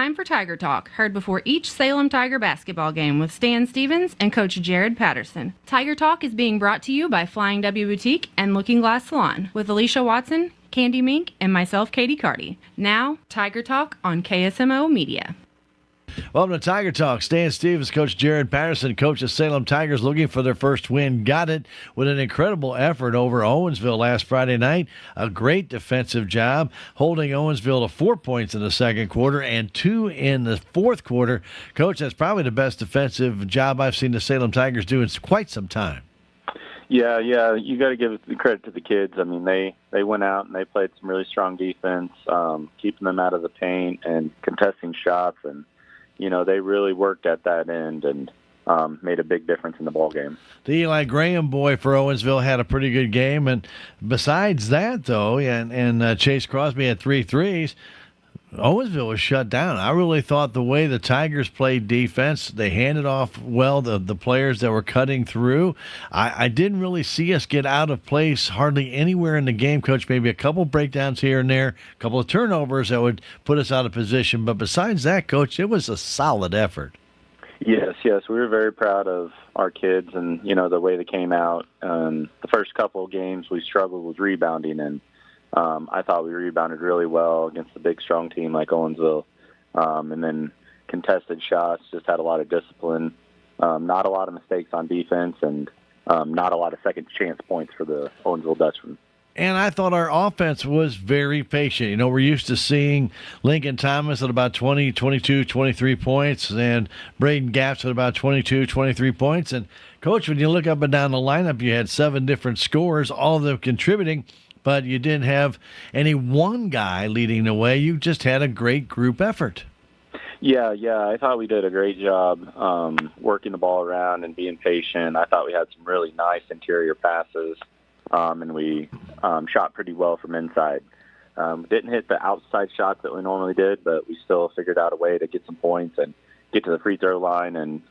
time for Tiger Talk, heard before each Salem Tiger basketball game with Stan Stevens and Coach Jared Patterson. Tiger Talk is being brought to you by Flying W Boutique and Looking Glass Salon with Alicia Watson, Candy Mink, and myself, Katie Carty. Now, Tiger Talk on KSMO Media. Welcome to Tiger Talk. Stan Stevens, Coach Jared Patterson, coach of Salem Tigers, looking for their first win. Got it with an incredible effort over Owensville last Friday night. A great defensive job, holding Owensville to 4 points in the second quarter and 2 in the fourth quarter. Coach, that's probably the best defensive job I've seen the Salem Tigers do in quite some time. Yeah, you got to give the credit to the kids. I mean, they went out and they played some really strong defense, keeping them out of the paint and contesting shots, and they really worked at that end and made a big difference in the ball game. The Eli Graham boy for Owensville had a pretty good game, and besides that, though, and Chase Crosby had 3 threes. Owensville was shut down. I really thought the way the Tigers played defense, they handed off well the players that were cutting through. I didn't really see us get out of place hardly anywhere in the game, Coach. Maybe a couple breakdowns here and there, a couple of turnovers that would put us out of position. But besides that, Coach, it was a solid effort. Yes. We were very proud of our kids and, the way they came out. The first couple of games we struggled with rebounding, and I thought we rebounded really well against a big, strong team like Owensville. And then contested shots, just had a lot of discipline, not a lot of mistakes on defense, and not a lot of second chance points for the Owensville Dutchmen. And I thought our offense was very patient. We're used to seeing Lincoln Thomas at about 20, 22, 23 points, and Braden Gaps at about 22, 23 points. And, Coach, when you look up and down the lineup, you had 7 different scorers, all of them contributing. But you didn't have any one guy leading the way. You just had a great group effort. Yeah. I thought we did a great job working the ball around and being patient. I thought we had some really nice interior passes, and we shot pretty well from inside. Didn't hit the outside shots that we normally did, but we still figured out a way to get some points and get to the free throw line, and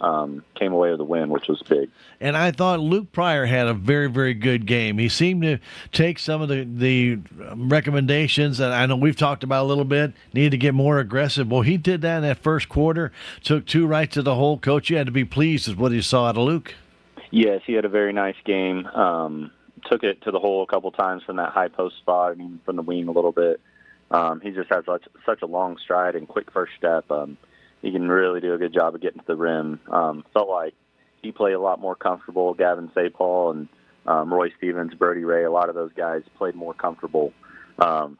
came away with a win, which was big. And I thought Luke Pryor had a very, very good game. He seemed to take some of the recommendations that I know we've talked about a little bit, needed to get more aggressive. Well, he did that in that first quarter, took 2 right to the hole. Coach, you had to be pleased with what you saw out of Luke. Yes, he had a very nice game. Took it to the hole a couple times from that high post spot and even from the wing a little bit. He just has such a long stride and quick first step. He can really do a good job of getting to the rim. Felt like he played a lot more comfortable. Gavin Sapal and Roy Stevens, Brody Ray, a lot of those guys played more comfortable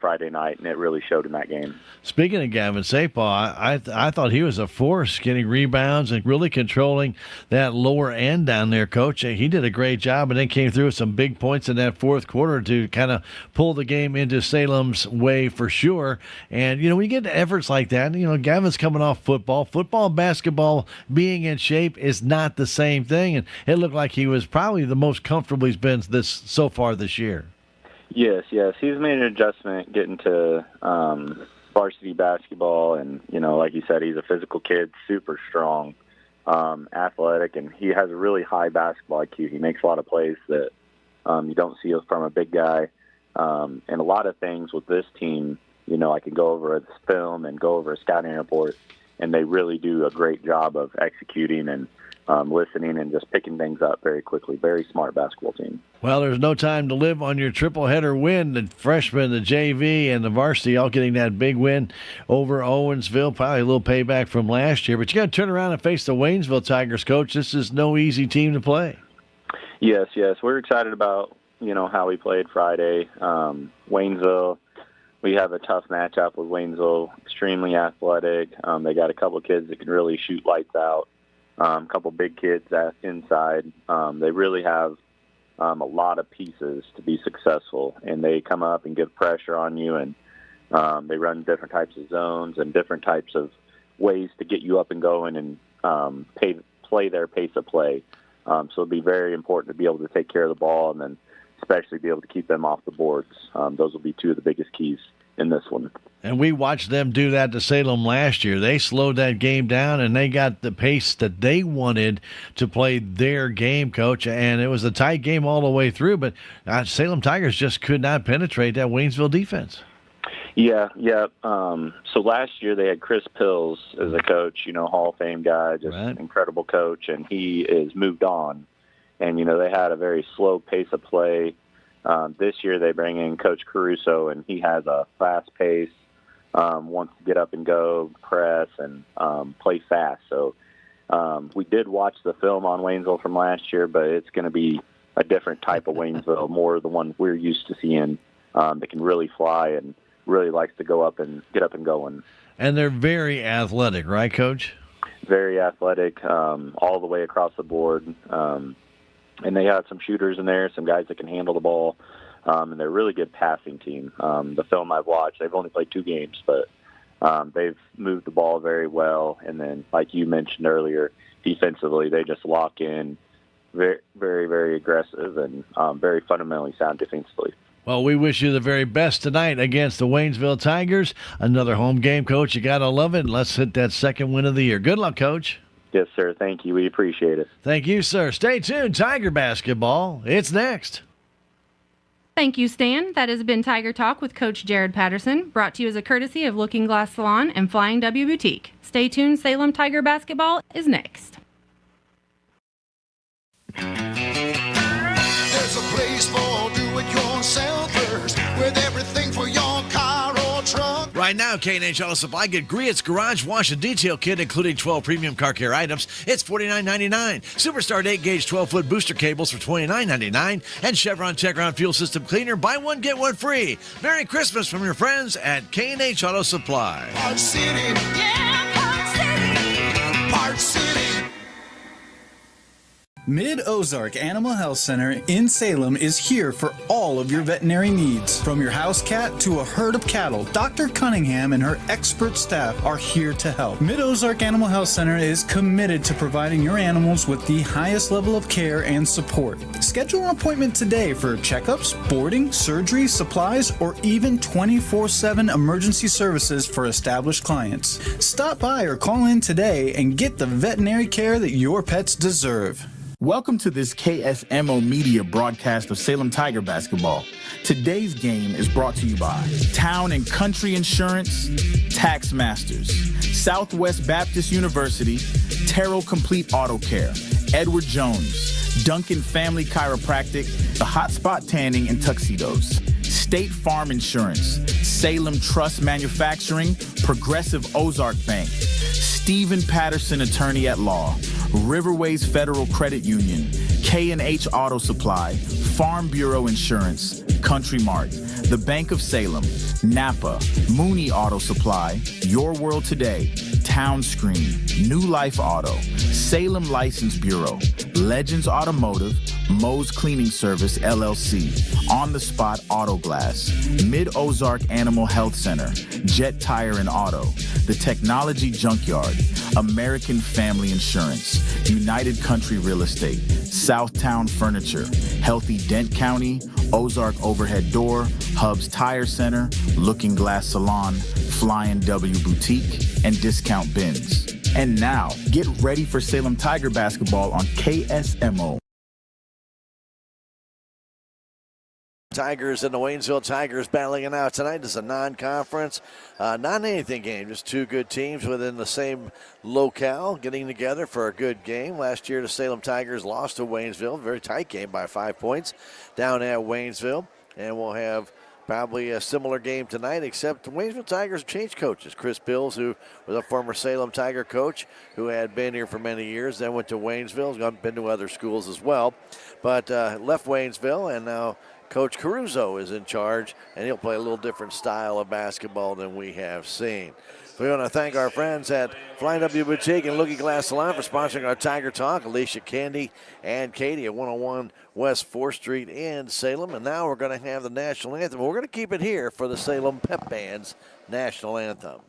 Friday night, and it really showed in that game. Speaking of Gavin Sapal, I thought he was a force getting rebounds and really controlling that lower end down there, Coach. He did a great job and then came through with some big points in that fourth quarter to kind of pull the game into Salem's way for sure. And, when you get to efforts like that, Gavin's coming off football. Football and basketball being in shape is not the same thing, and it looked like he was probably the most comfortable he's been so far this year. Yes. He's made an adjustment getting to varsity basketball, and, like you said, he's a physical kid, super strong, athletic, and he has a really high basketball IQ. He makes a lot of plays that you don't see from a big guy. And a lot of things with this team, I can go over this film and go over a scouting report, and they really do a great job of executing and listening and just picking things up very quickly. Very smart basketball team. Well, there's no time to live on your triple-header win. The freshman, the JV, and the varsity all getting that big win over Owensville. Probably a little payback from last year. But you got to turn around and face the Waynesville Tigers, Coach. This is no easy team to play. Yes. We're excited about, how we played Friday. Waynesville, we have a tough matchup with Waynesville, extremely athletic. They got a couple of kids that can really shoot lights out. A couple big kids inside. They really have a lot of pieces to be successful, and they come up and give pressure on you, and they run different types of zones and different types of ways to get you up and going and play their pace of play. So it'll be very important to be able to take care of the ball and then especially be able to keep them off the boards. Those will be 2 of the biggest keys in this one. And we watched them do that to Salem last year. They slowed that game down, and they got the pace that they wanted to play their game, Coach. And it was a tight game all the way through, but Salem Tigers just could not penetrate that Waynesville defense. Yeah. So last year they had Chris Pills as a coach, Hall of Fame guy, just Right. incredible coach, and he is moved on. And, they had a very slow pace of play. This year they bring in Coach Caruso, and he has a fast pace, wants to get up and go, press, and play fast. So we did watch the film on Waynesville from last year, but it's going to be a different type of Waynesville, more the one we're used to seeing that can really fly and really likes to go up and get up and going. And they're very athletic, right, Coach? Very athletic, all the way across the board. And they have some shooters in there, some guys that can handle the ball, and they're a really good passing team. The film I've watched, they've only played 2 games, but they've moved the ball very well. And then, like you mentioned earlier, defensively, they just lock in, very, very, very aggressive and very fundamentally sound defensively. Well, we wish you the very best tonight against the Waynesville Tigers. Another home game, Coach. You got to love it. Let's hit that second win of the year. Good luck, Coach. Yes, sir. Thank you. We appreciate it. Thank you, sir. Stay tuned. Tiger basketball. It's next. Thank you, Stan. That has been Tiger Talk with Coach Jared Patterson, brought to you as a courtesy of Looking Glass Salon and Flying W Boutique. Stay tuned. Salem Tiger basketball is next. There's a place for do-it-yourselfers with everything for your car or truck. Right now, K&H Auto Supply, get Griot's Garage Wash and Detail Kit, including 12 premium car care items. It's $49.99. Superstar 8-gauge 12-foot booster cables for $29.99. And Chevron Techron Fuel System Cleaner, buy one, get one free. Merry Christmas from your friends at K&H Auto Supply. Park City. Yeah, Park City. Park City. Mid-Ozark Animal Health Center in Salem is here for all of your veterinary needs. From your house cat to a herd of cattle, Dr. Cunningham and her expert staff are here to help. Mid-Ozark Animal Health Center is committed to providing your animals with the highest level of care and support. Schedule an appointment today for checkups, boarding, surgery, supplies, or even 24/7 emergency services for established clients. Stop by or call in today and get the veterinary care that your pets deserve. Welcome to this KSMO media broadcast of Salem Tiger basketball. Today's game is brought to you by Town and Country Insurance, Tax Masters, Southwest Baptist University, Terrell Complete Auto Care, Edward Jones, Duncan Family Chiropractic, The Hotspot Tanning and Tuxedos, State Farm Insurance, Salem Trust Manufacturing, Progressive Ozark Bank, Stephen Patterson Attorney at Law, Riverways Federal Credit Union, K&H Auto Supply, Farm Bureau Insurance, Country Mart, the Bank of Salem, Napa, Mooney Auto Supply, Your World Today, Town Screen, New Life Auto, Salem License Bureau, Legends Automotive, Moe's Cleaning Service, LLC, On the Spot Auto Glass, Mid-Ozark Animal Health Center, Jet Tire and Auto, The Technology Junkyard, American Family Insurance, United Country Real Estate, Southtown Furniture, Healthy Dent County, Ozark Overhead Door, Hubs Tire Center, Looking Glass Salon, Flying W Boutique, and Discount Bins. And now, get ready for Salem Tiger basketball on KSMO. Tigers and the Waynesville Tigers battling it out tonight. It's a non-conference, non-anything game. Just two good teams within the same locale getting together for a good game. Last year, the Salem Tigers lost to Waynesville. Very tight game by 5 points down at Waynesville. And we'll have probably a similar game tonight, except the Waynesville Tigers changed coaches. Chris Bills, who was a former Salem Tiger coach, who had been here for many years, then went to Waynesville, has been to other schools as well, but left Waynesville, and now Coach Caruso is in charge, and he'll play a little different style of basketball than we have seen. We want to thank our friends at Flying W Boutique and Looking Glass Salon for sponsoring our Tiger Talk. Alicia, Candy, and Katie at 101 West 4th Street in Salem. And now we're going to have the national anthem. We're going to keep it here for the Salem Pep Band's national anthem.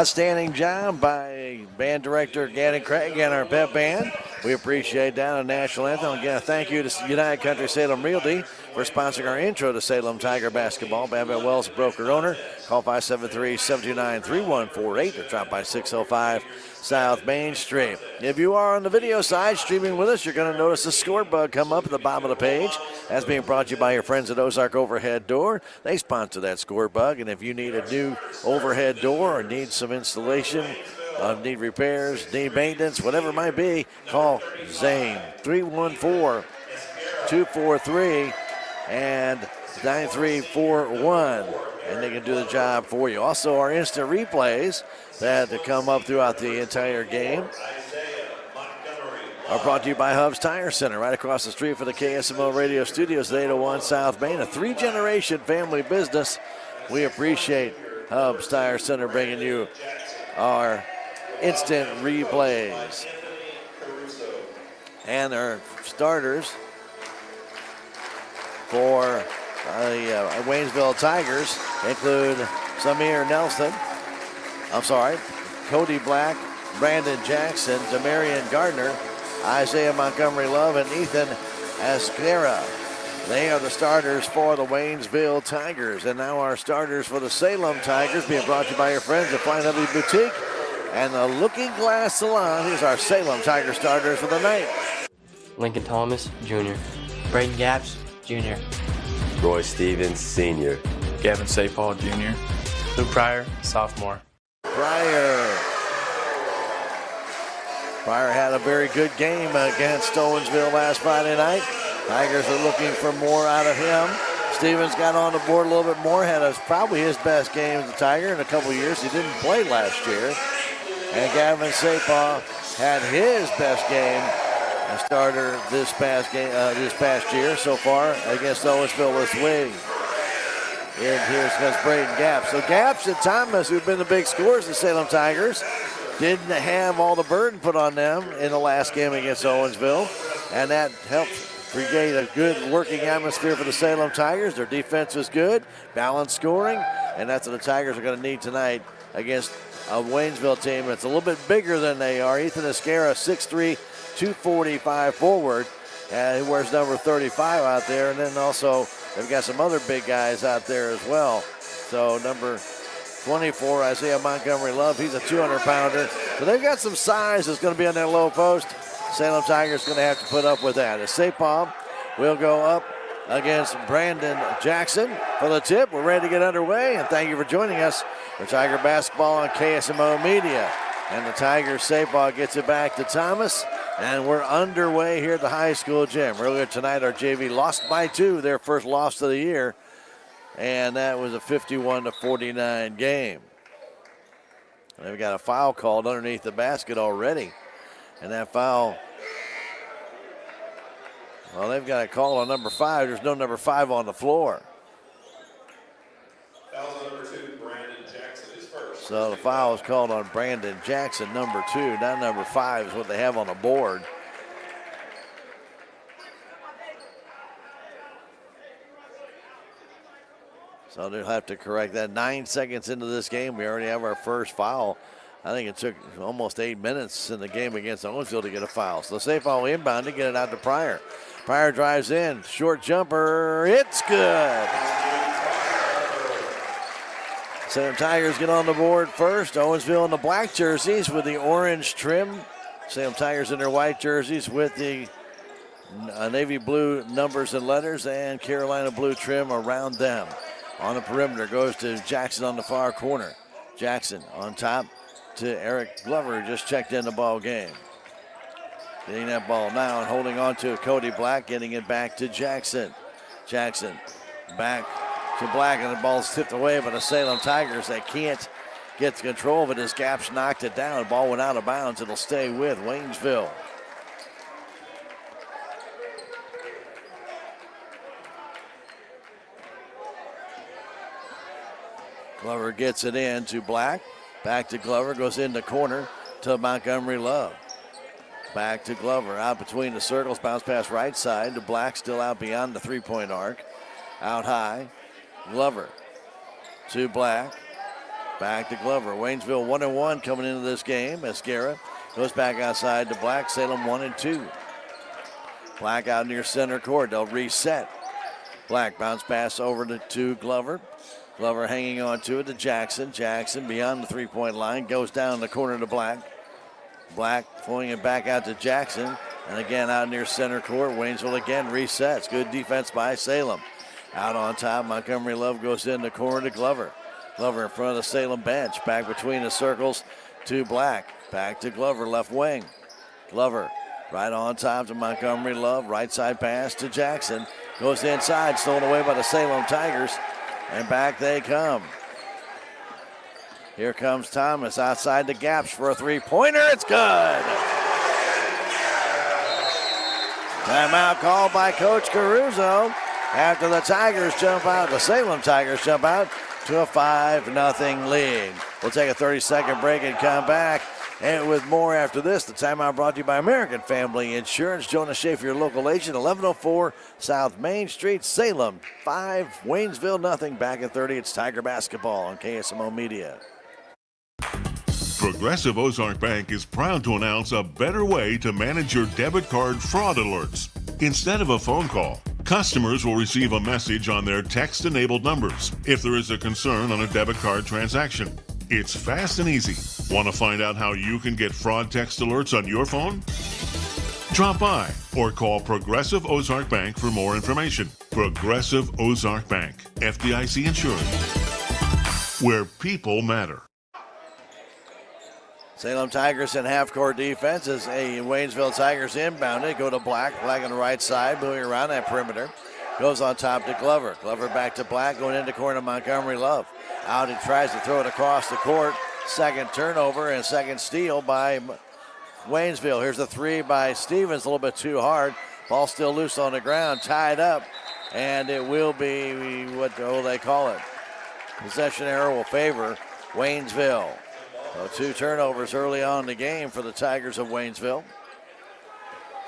Outstanding job by band director Gannon Craig and our pep band. We appreciate that on National Anthem. Again, thank you to United Country Salem Realty for sponsoring our intro to Salem Tiger basketball. Babette Wells, broker owner. Call 573-729-3148 or drop by 605 South Main Street. If you are on the video side streaming with us, you're going to notice the score bug come up at the bottom of the page. That's being brought to you by your friends at Ozark Overhead Door. They sponsor that score bug, and if you need a new overhead door or need some installation, need repairs, need maintenance, whatever it might be, call Zane 314-243 and 9341, and they can do the job for you. Also, our instant replays that come up throughout the entire game are brought to you by Hubs Tire Center, right across the street from the KSMO radio studios at 801 South Main, a 3-generation family business. We appreciate Hubs Tire Center bringing you our instant replays. And our starters for the Waynesville Tigers include Cody Black, Brandon Jackson, Demarion Gardner, Isaiah Montgomery Love, and Ethan Ascara. They are the starters for the Waynesville Tigers. And now our starters for the Salem Tigers, being brought to you by your friends at Flying W Boutique and the Looking Glass Salon. Here's our Salem Tiger starters for the night. Lincoln Thomas, Jr. Braden Gaps, Jr. Roy Stevens, Sr. Gavin Sapal, Jr. Luke Pryor, Sophomore. Pryor had a very good game against Owensville last Friday night. Tigers are looking for more out of him. Stevens got on the board a little bit more, had probably his best game as a Tiger in a couple years. He didn't play last year. And Gavin Sapal had his best game as starter this past year so far against Owensville this week. And here's Braden Gaps. So Gaps and Thomas, who've been the big scorers of the Salem Tigers, didn't have all the burden put on them in the last game against Owensville, and that helped create a good working atmosphere for the Salem Tigers. Their defense was good, balanced scoring, and that's what the Tigers are going to need tonight against a Waynesville team that's a little bit bigger than they are. Ethan Ascara, 6'3", 245 forward, and he wears number 35 out there, and then also they've got some other big guys out there as well. So number 24, Isaiah Montgomery Love, he's a 200-pounder. So they've got some size that's going to be on their low post. Salem Tigers going to have to put up with that. As Sapal will go up against Brandon Jackson for the tip. We're ready to get underway, and thank you for joining us for Tiger Basketball on KSMO Media. And the Tigers, Sapal gets it back to Thomas, and we're underway here at the high school gym. Earlier tonight, our JV lost by 2, their first loss of the year, and that was a 51-49 game. They've got a foul called underneath the basket already, and that foul, well, they've got a call on number 5. There's no number 5 on the floor. Foul on number 2, Brandon Jackson is first. So the foul is called on Brandon Jackson, number 2. Now number 5 is what they have on the board. So they'll have to correct that. 9 seconds into this game, we already have our first foul. I think it took almost 8 minutes in the game against Owensville to get a foul. So safe ball inbound to get it out to Pryor. Pryor drives in, short jumper, it's good. Salem Tigers get on the board first. Owensville in the black jerseys with the orange trim. Salem Tigers in their white jerseys with the navy blue numbers and letters and Carolina blue trim around them. On the perimeter goes to Jackson on the far corner. Jackson on top to Eric Glover, who just checked in the ball game. Getting that ball now and holding on to Cody Black, getting it back to Jackson. Jackson back to Black, and the ball's tipped away by the Salem Tigers. They can't get control of it as Gaps knocked it down. The ball went out of bounds. It'll stay with Waynesville. Glover gets it in to Black. Back to Glover, goes in the corner to Montgomery Love. Back to Glover, out between the circles, bounce pass right side to Black, still out beyond the three-point arc. Out high, Glover to Black. Back to Glover. Waynesville 1-1 coming into this game. Esguerra goes back outside to Black. Salem 1-2. Black out near center court. They'll reset. Black bounce pass over to Glover. Glover hanging on to it to Jackson. Jackson beyond the three-point line. Goes down the corner to Black. Black flowing it back out to Jackson. And again out near center court. Waynesville again resets. Good defense by Salem. Out on top, Montgomery Love goes in the corner to Glover. Glover in front of the Salem bench. Back between the circles to Black. Back to Glover, left wing. Glover right on top to Montgomery Love. Right side pass to Jackson. Goes inside, stolen away by the Salem Tigers. And back they come. Here comes Thomas outside the gaps for a three-pointer. It's good. Timeout called by Coach Caruso after the Tigers jump out. The Salem Tigers jump out to a 5-0 lead. We'll take a 30-second break and come back. And with more after this, the timeout brought to you by American Family Insurance. Jonas Schaefer, your local agent, 1104 South Main Street, Salem. 5, Waynesville, nothing. Back at 30, it's Tiger basketball on KSMO Media. Progressive Ozark Bank is proud to announce a better way to manage your debit card fraud alerts. Instead of a phone call, customers will receive a message on their text-enabled numbers if there is a concern on a debit card transaction. It's fast and easy. Want to find out how you can get fraud text alerts on your phone? Drop by or call Progressive Ozark Bank for more information. Progressive Ozark Bank, FDIC insured, where people matter. Salem Tigers in half-court defense as a Waynesville Tigers inbounded. Go to Black. Black on the right side, moving around that perimeter. Goes on top to Glover. Glover back to Black, going into corner Montgomery Love. Out and tries to throw it across the court. Second turnover and second steal by Waynesville. Here's the three by Stevens, a little bit too hard. Ball still loose on the ground, tied up. And it will be, what will they call it? Possession error will favor Waynesville. So 2 turnovers early on in the game for the Tigers of Waynesville.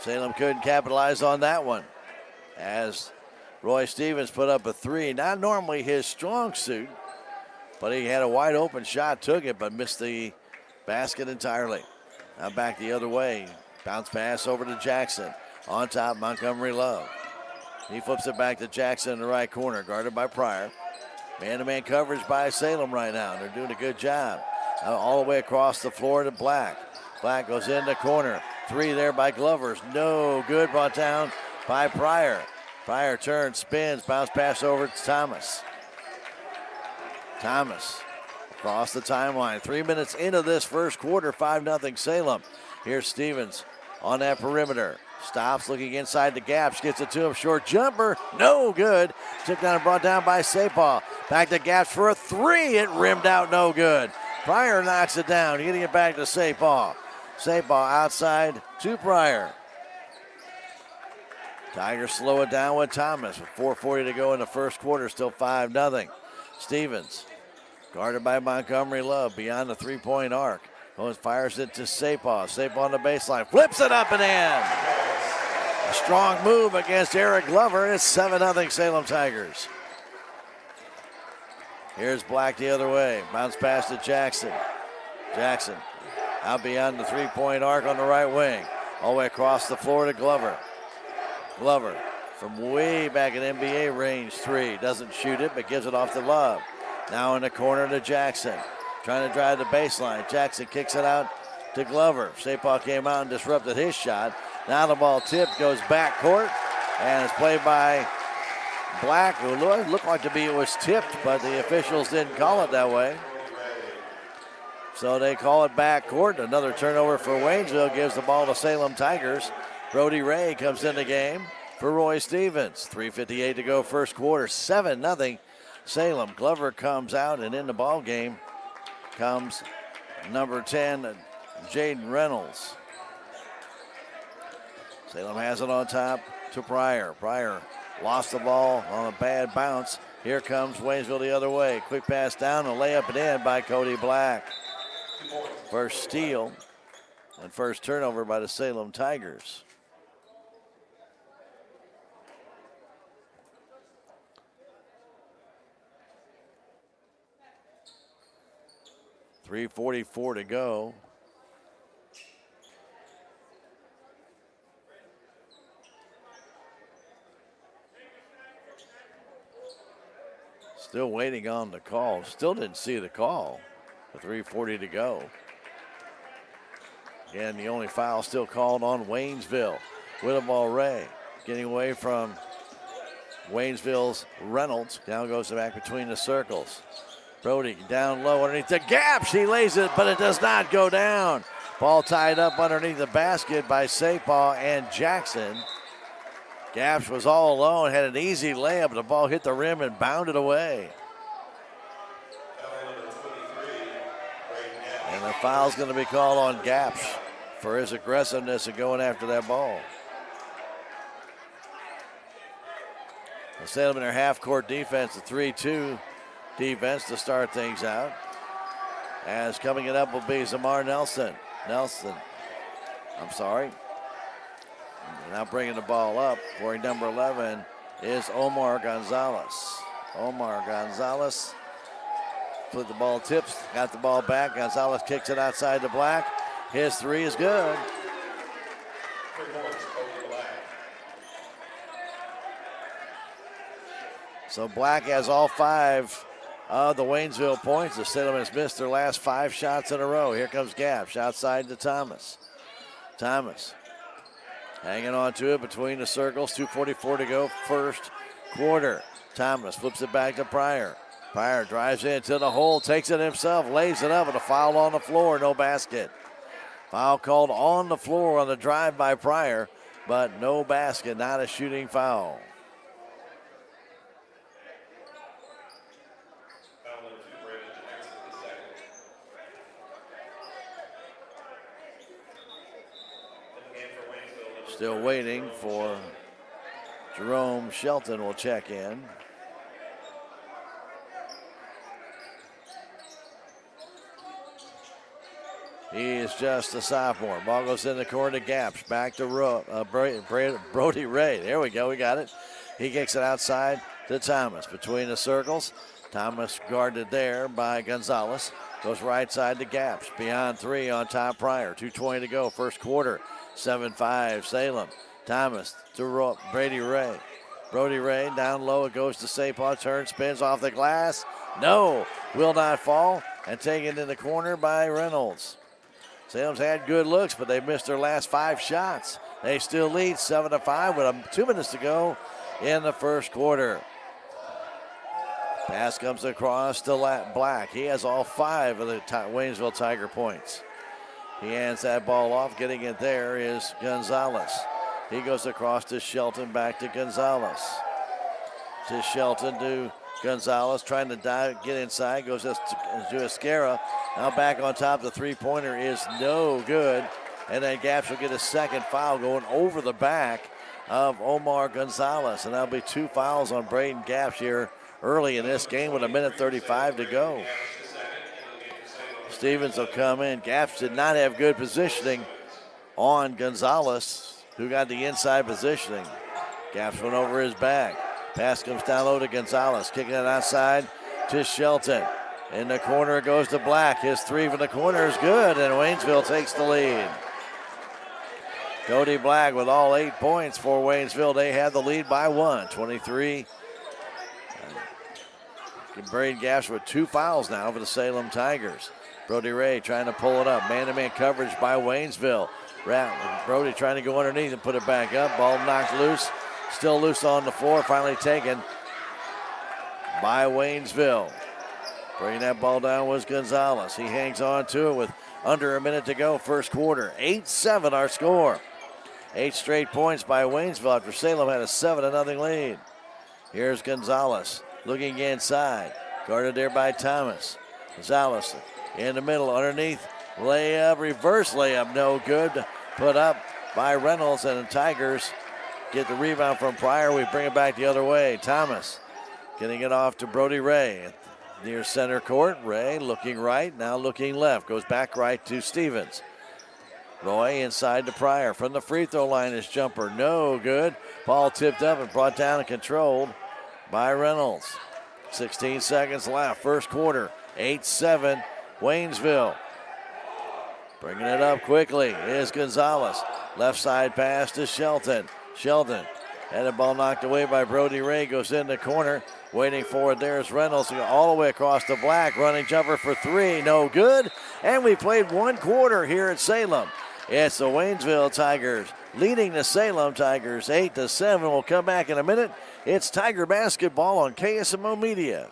Salem couldn't capitalize on that one as Roy Stevens put up a 3. Not normally his strong suit, but he had a wide open shot, took it, but missed the basket entirely. Now back the other way. Bounce pass over to Jackson. On top, Montgomery Love. He flips it back to Jackson in the right corner, guarded by Pryor. Man-to-man coverage by Salem right now. They're doing a good job. All the way across the floor to Black. Black goes in the corner. 3 there by Glovers. No good. Brought down by Pryor. Pryor turns, spins, bounce pass over to Thomas. Thomas across the timeline. 3 minutes into this first quarter, 5-0 Salem. Here's Stevens on that perimeter. Stops, looking inside the gaps, gets it to him. Short jumper, no good. Tipped down and brought down by Sapaw. Back to gaps for a 3. It rimmed out, no good. Pryor knocks it down, getting it back to Sapaw. Sapaw outside to Pryor. Tigers slow it down with Thomas with 4:40 to go in the first quarter, still 5-0. Stevens, guarded by Montgomery Love, beyond the three-point arc. Goes, fires it to Sapaw. Sapaw on the baseline, flips it up and in. A strong move against Eric Glover, and it's 7-0 Salem Tigers. Here's Black the other way. Bounce pass to Jackson. Jackson out beyond the three-point arc on the right wing. All the way across the floor to Glover. Glover from way back in NBA range 3. Doesn't shoot it, but gives it off to Love. Now in the corner to Jackson. Trying to drive the baseline. Jackson kicks it out to Glover. Sapaw came out and disrupted his shot. Now the ball tipped, goes back court, and it's played by Black, who looked like it was tipped, but the officials didn't call it that way. So they call it back court. Another turnover for Waynesville gives the ball to Salem Tigers. Brody Ray comes in the game for Roy Stevens. 3:58 to go first quarter, 7-0 Salem. Glover comes out, and in the ball game comes number 10, Jaden Reynolds. Salem has it on top to Pryor. Pryor lost the ball on a bad bounce. Here comes Waynesville the other way. Quick pass down, a layup and in by Cody Black. First steal and first turnover by the Salem Tigers. 3:44 to go. Still waiting on the call. Still didn't see the call. With 3:40 to go. Again, the only foul still called on Waynesville. With the ball, Ray getting away from Waynesville's Reynolds. Down goes the back between the circles. Brody down low underneath the gap. She lays it, but it does not go down. Ball tied up underneath the basket by Sapaw and Jackson. Gaps was all alone, had an easy layup, but the ball hit the rim and bounded away. And the foul's going to be called on Gaps for his aggressiveness and going after that ball. The Salem in their half-court defense, the 3-2 defense to start things out. As coming it up will be Zamar Nelson. Now bringing the ball up, wearing number 11 is Omar Gonzalez. Put the ball tips, got the ball back. Gonzalez kicks it outside to Black. His three is good. So Black has all 5 of the Waynesville points. The Salem has missed their last 5 shots in a row. Here comes Gaps outside to Thomas. Hanging on to it between the circles. 2:44 to go, first quarter. Thomas flips it back to Pryor. Pryor drives into the hole, takes it himself, lays it up, and a foul on the floor, no basket. Foul called on the floor on the drive by Pryor, but no basket, not a shooting foul. Still waiting for Jerome Shelton will check in. He is just a sophomore. Ball goes in the corner to Gaps. Back to Brody Ray. There we go. We got it. He kicks it outside to Thomas. Between the circles. Thomas guarded there by Gonzalez. Goes right side to Gaps. Beyond 3 on top Pryor. 2:20 to go. First quarter. 7-5 Salem. Thomas to Brody Ray. Brody Ray down low. It goes to Sapaw. Turn, spins off the glass. No. Will not fall. And taken in the corner by Reynolds. Salem's had good looks, but they've missed their last 5 shots. They still lead 7-5 with 2 minutes to go in the first quarter. Pass comes across to Black. He has all 5 of the Waynesville Tiger points. He hands that ball off. Getting it there is Gonzalez. He goes across to Shelton, back to Gonzalez. To Gonzalez, trying to get inside, goes to Escara. Now back on top, the three-pointer is no good. And then Gaps will get a second foul going over the back of Omar Gonzalez. And that'll be 2 fouls on Braden Gaps here early in this game with 1:35 to go. Stevens will come in. Gaps did not have good positioning on Gonzalez, who got the inside positioning. Gaps went over his back. Pass comes down low to Gonzalez, kicking it outside to Shelton. In the corner it goes to Black. His 3 from the corner is good, and Waynesville takes the lead. Cody Black with all 8 points for Waynesville. They have the lead by 1, 23. Braden Gaps with 2 fouls now for the Salem Tigers. Brody Ray trying to pull it up. Man-to-man coverage by Waynesville. Brody trying to go underneath and put it back up. Ball knocked loose. Still loose on the floor. Finally taken by Waynesville. Bringing that ball down was Gonzalez. He hangs on to it with under a minute to go. First quarter. 8-7 our score. 8 straight points by Waynesville after Salem had a 7-0 lead. Here's Gonzalez looking inside. Guarded there by Thomas. Gonzalez in the middle, underneath, layup, reverse layup, no good. Put up by Reynolds, and the Tigers get the rebound from Pryor. We bring it back the other way. Thomas getting it off to Brody Ray. Near center court, Ray looking right, now looking left. Goes back right to Stevens. Roy inside to Pryor. From the free throw line, his jumper, no good. Ball tipped up and brought down and controlled by Reynolds. 16 seconds left, first quarter. 8-7 Waynesville bringing it up quickly is Gonzalez. Left side pass to Shelton. Shelton had the ball knocked away by Brody Ray. Goes in the corner. Waiting for it. There's Reynolds all the way across the Black. Running jumper for three. No good. And we played 1 quarter here at Salem. It's the Waynesville Tigers leading the Salem Tigers 8-7. We'll come back in a minute. It's Tiger basketball on KSMO Media.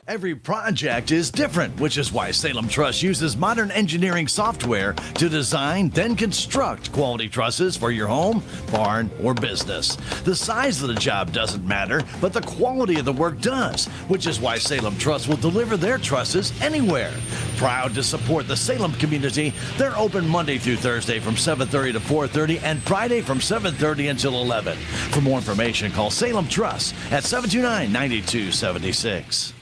Every project is different, which is why Salem Truss uses modern engineering software to design, then construct quality trusses for your home, barn, or business. The size of the job doesn't matter, but the quality of the work does, which is why Salem Truss will deliver their trusses anywhere. Proud to support the Salem community, they're open Monday through Thursday from 7:30 to 4:30 and Friday from 7:30 until 11. For more information, call Salem Truss at 729-9276.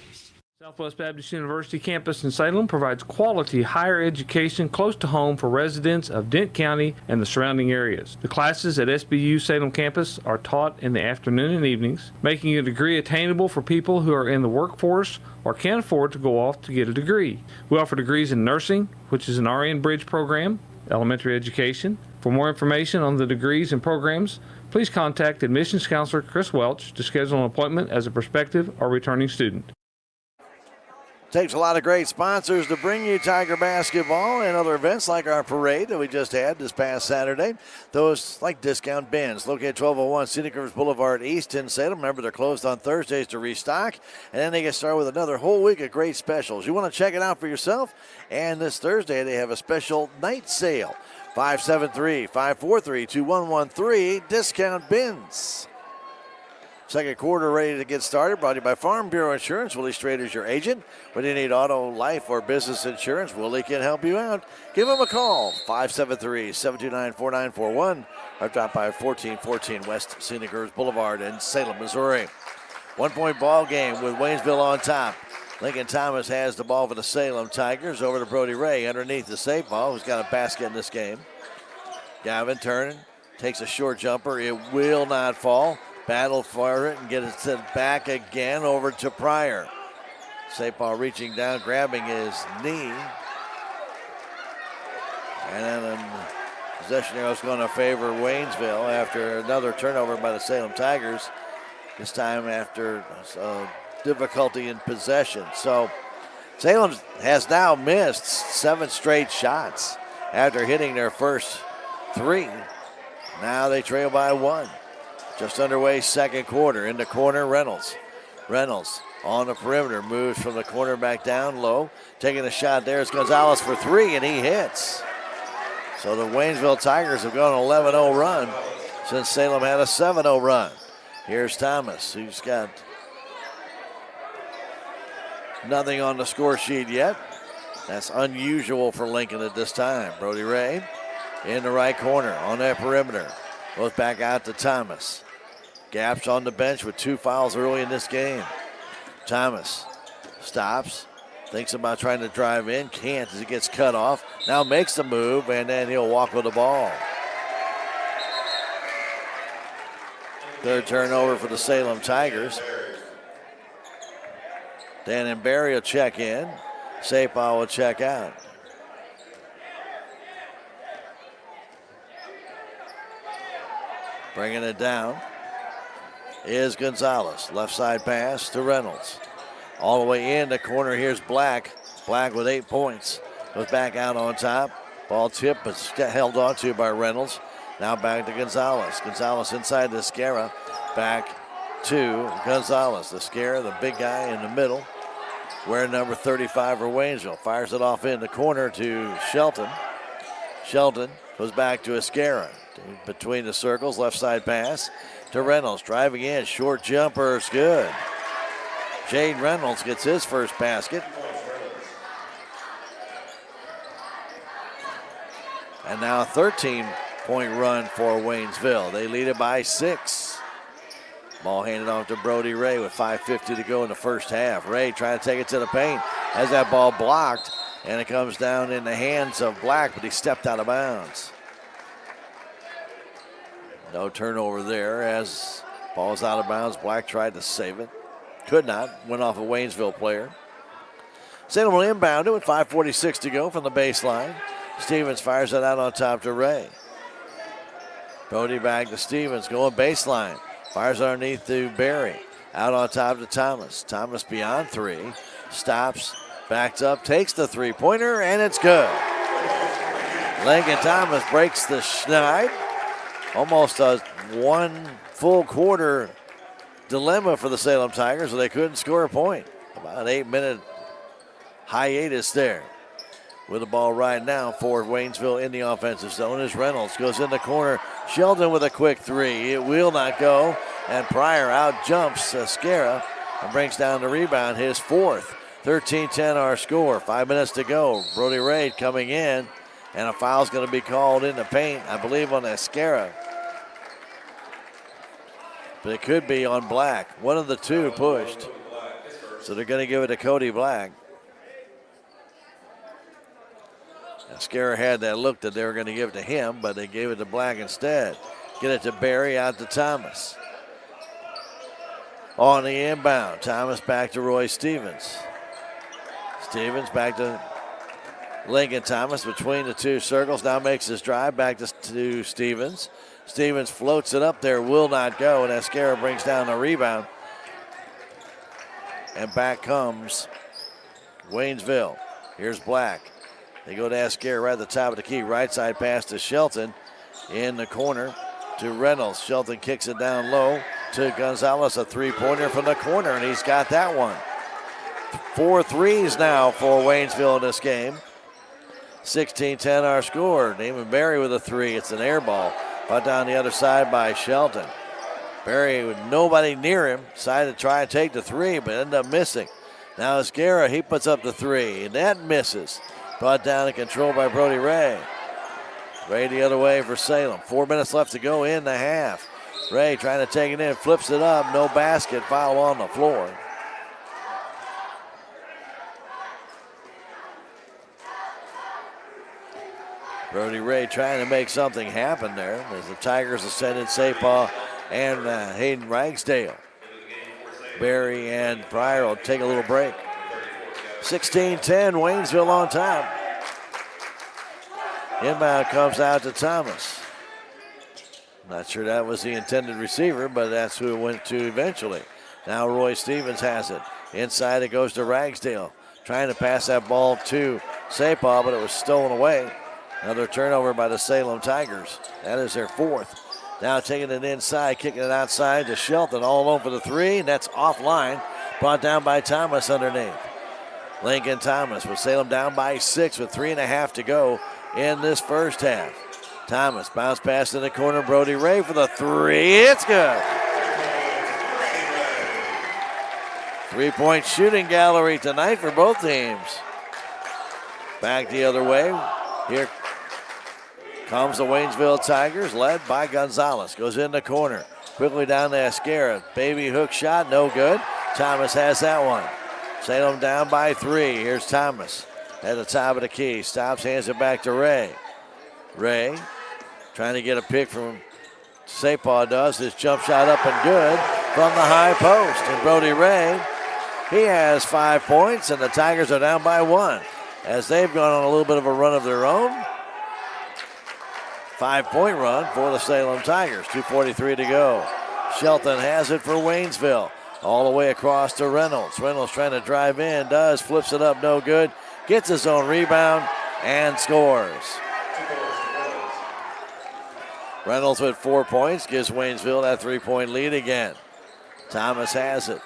Southwest Baptist University campus in Salem provides quality higher education close to home for residents of Dent County and the surrounding areas. The classes at SBU Salem campus are taught in the afternoon and evenings, making a degree attainable for people who are in the workforce or can't afford to go off to get a degree. We offer degrees in nursing, which is an RN Bridge program, elementary education. For more information on the degrees and programs, please contact admissions counselor Chris Welch to schedule an appointment as a prospective or returning student. Takes a lot of great sponsors to bring you Tiger basketball and other events like our parade that we just had this past Saturday. Those like Discount Bins, located 1201 Scenic Rivers Boulevard East in Salem. Remember, they're closed on Thursdays to restock, and then they get started with another whole week of great specials. You want to check it out for yourself? And this Thursday, they have a special night sale. 573-543-2113, Discount Bins. Second quarter ready to get started. Brought to you by Farm Bureau Insurance. Willie Strader's your agent. When you need auto, life, or business insurance, Willie can help you out. Give him a call, 573-729-4941. Or drop by 1414 West Scenic Rivers Boulevard in Salem, Missouri. 1 point ball game with Waynesville on top. Lincoln Thomas has the ball for the Salem Tigers. Over to Brody Ray underneath the safe ball, who's got a basket in this game. Gavin turning, takes a short jumper. It will not fall. Battle for it and get it sent back again over to Pryor. Safe ball reaching down, grabbing his knee. And then possession arrow is going to favor Waynesville after another turnover by the Salem Tigers. This time after difficulty in possession. So Salem has now missed 7 straight shots after hitting their first 3. Now they trail by 1. Just underway second quarter. In the corner, Reynolds. Reynolds on the perimeter. Moves from the corner back down low. Taking a shot there is Gonzalez for 3, and he hits. So the Waynesville Tigers have gone an 11-0 run since Salem had a 7-0 run. Here's Thomas, who's got nothing on the score sheet yet. That's unusual for Lincoln at this time. Brody Ray in the right corner on that perimeter. Goes back out to Thomas. Gaps on the bench with 2 fouls early in this game. Thomas stops, thinks about trying to drive in, can't as he gets cut off. Now makes the move, and then he'll walk with the ball. Third turnover for the Salem Tigers. Dan and Barry will check in. Sapal will check out. Bringing it down is Gonzalez. Left side pass to Reynolds. All the way in the corner, here's Black. Black with 8 points. Goes back out on top. Ball tip, but held on to by Reynolds. Now back to Gonzalez. Gonzalez inside the Scara. Back to Gonzalez. The Scara, the big guy in the middle. Wearing number 35 for Waynesville. Fires it off in the corner to Shelton. Shelton goes back to Escara. Between the circles, left side pass to Reynolds. Driving in, short jumper is good. Jade Reynolds gets his first basket. And now a 13-point run for Waynesville. They lead it by 6. Ball handed off to Brody Ray with 5:50 to go in the first half. Ray trying to take it to the paint. Has that ball blocked, and it comes down in the hands of Black, but he stepped out of bounds. No turnover there as ball's out of bounds. Black tried to save it. Could not. Went off a Waynesville player. Salem will inbound it with 5:46 to go from the baseline. Stevens fires it out on top to Ray. Brody back to Stevens, going baseline. Fires underneath to Barry. Out on top to Thomas. Thomas beyond three. Stops, backs up, takes the three-pointer, and it's good. Lincoln Thomas breaks the schneid. Almost a one full quarter dilemma for the Salem Tigers, so they couldn't score a point. About an 8-minute hiatus there. With the ball right now for Waynesville in the offensive zone is Reynolds. Goes in the corner. Sheldon with a quick three. It will not go. And Pryor out jumps Scara and brings down the rebound, his fourth. 13-10 our score. 5 minutes to go. Brody Raid coming in. And a foul's going to be called in the paint, I believe, on Scara. But it could be on Black. One of the two pushed. So they're going to give it to Cody Black. Scara had that look that they were going to give it to him, but they gave it to Black instead. Get it to Barry, out to Thomas. On the inbound, Thomas back to Roy Stevens. Stevens back to Lincoln Thomas between the two circles. Now makes his drive back to Stevens. Stevens floats it up there, will not go, and Scara brings down the rebound. And back comes Waynesville. Here's Black. They go to Scara right at the top of the key. Right side pass to Shelton. In the corner to Reynolds. Shelton kicks it down low to Gonzalez. A three-pointer from the corner, and he's got that one. 4 threes now for Waynesville in this game. 16-10 our score. Damon Barry with a three. It's an air ball. But down the other side by Shelton. Barry with nobody near him. Decided to try and take the three, but ended up missing. Now Scara, he puts up the three, and that misses. Brought down and controlled by Brody Ray. Ray the other way for Salem. 4 minutes left to go in the half. Ray trying to take it in, flips it up, no basket, foul on the floor. Brody Ray trying to make something happen there as the Tigers ascended Sapah and Hayden Ragsdale. Barry and Pryor will take a little break. 16-10, Waynesville on top. Inbound comes out to Thomas. Not sure that was the intended receiver, but that's who it went to eventually. Now Roy Stevens has it. Inside it goes to Ragsdale. Trying to pass that ball to Sapah, but it was stolen away. Another turnover by the Salem Tigers. That is their fourth. Now taking it inside, kicking it outside to Shelton. All alone for the three, and that's offline. Brought down by Thomas underneath. Lincoln Thomas with Salem down by 6 with 3.5 to go in this first half. Thomas bounce pass in the corner. Brody Ray for the three. It's good. 3-point shooting gallery tonight for both teams. Back the other way. Here comes the Waynesville Tigers, led by Gonzalez. Goes in the corner. Quickly down to Scara. Baby hook shot, no good. Thomas has that one. Salem down by 3. Here's Thomas at the top of the key. Stops, hands it back to Ray. Ray trying to get a pick from Sapah does. His jump shot up and good from the high post. And Brody Ray, he has 5 points, and the Tigers are down by 1 as they've gone on a little bit of a run of their own. 5-point run for the Salem Tigers. 2:43 to go. Shelton has it for Waynesville. All the way across to Reynolds. Reynolds trying to drive in, flips it up, no good. Gets his own rebound and scores. Reynolds with 4 points, gives Waynesville that 3-point lead again. Thomas has it.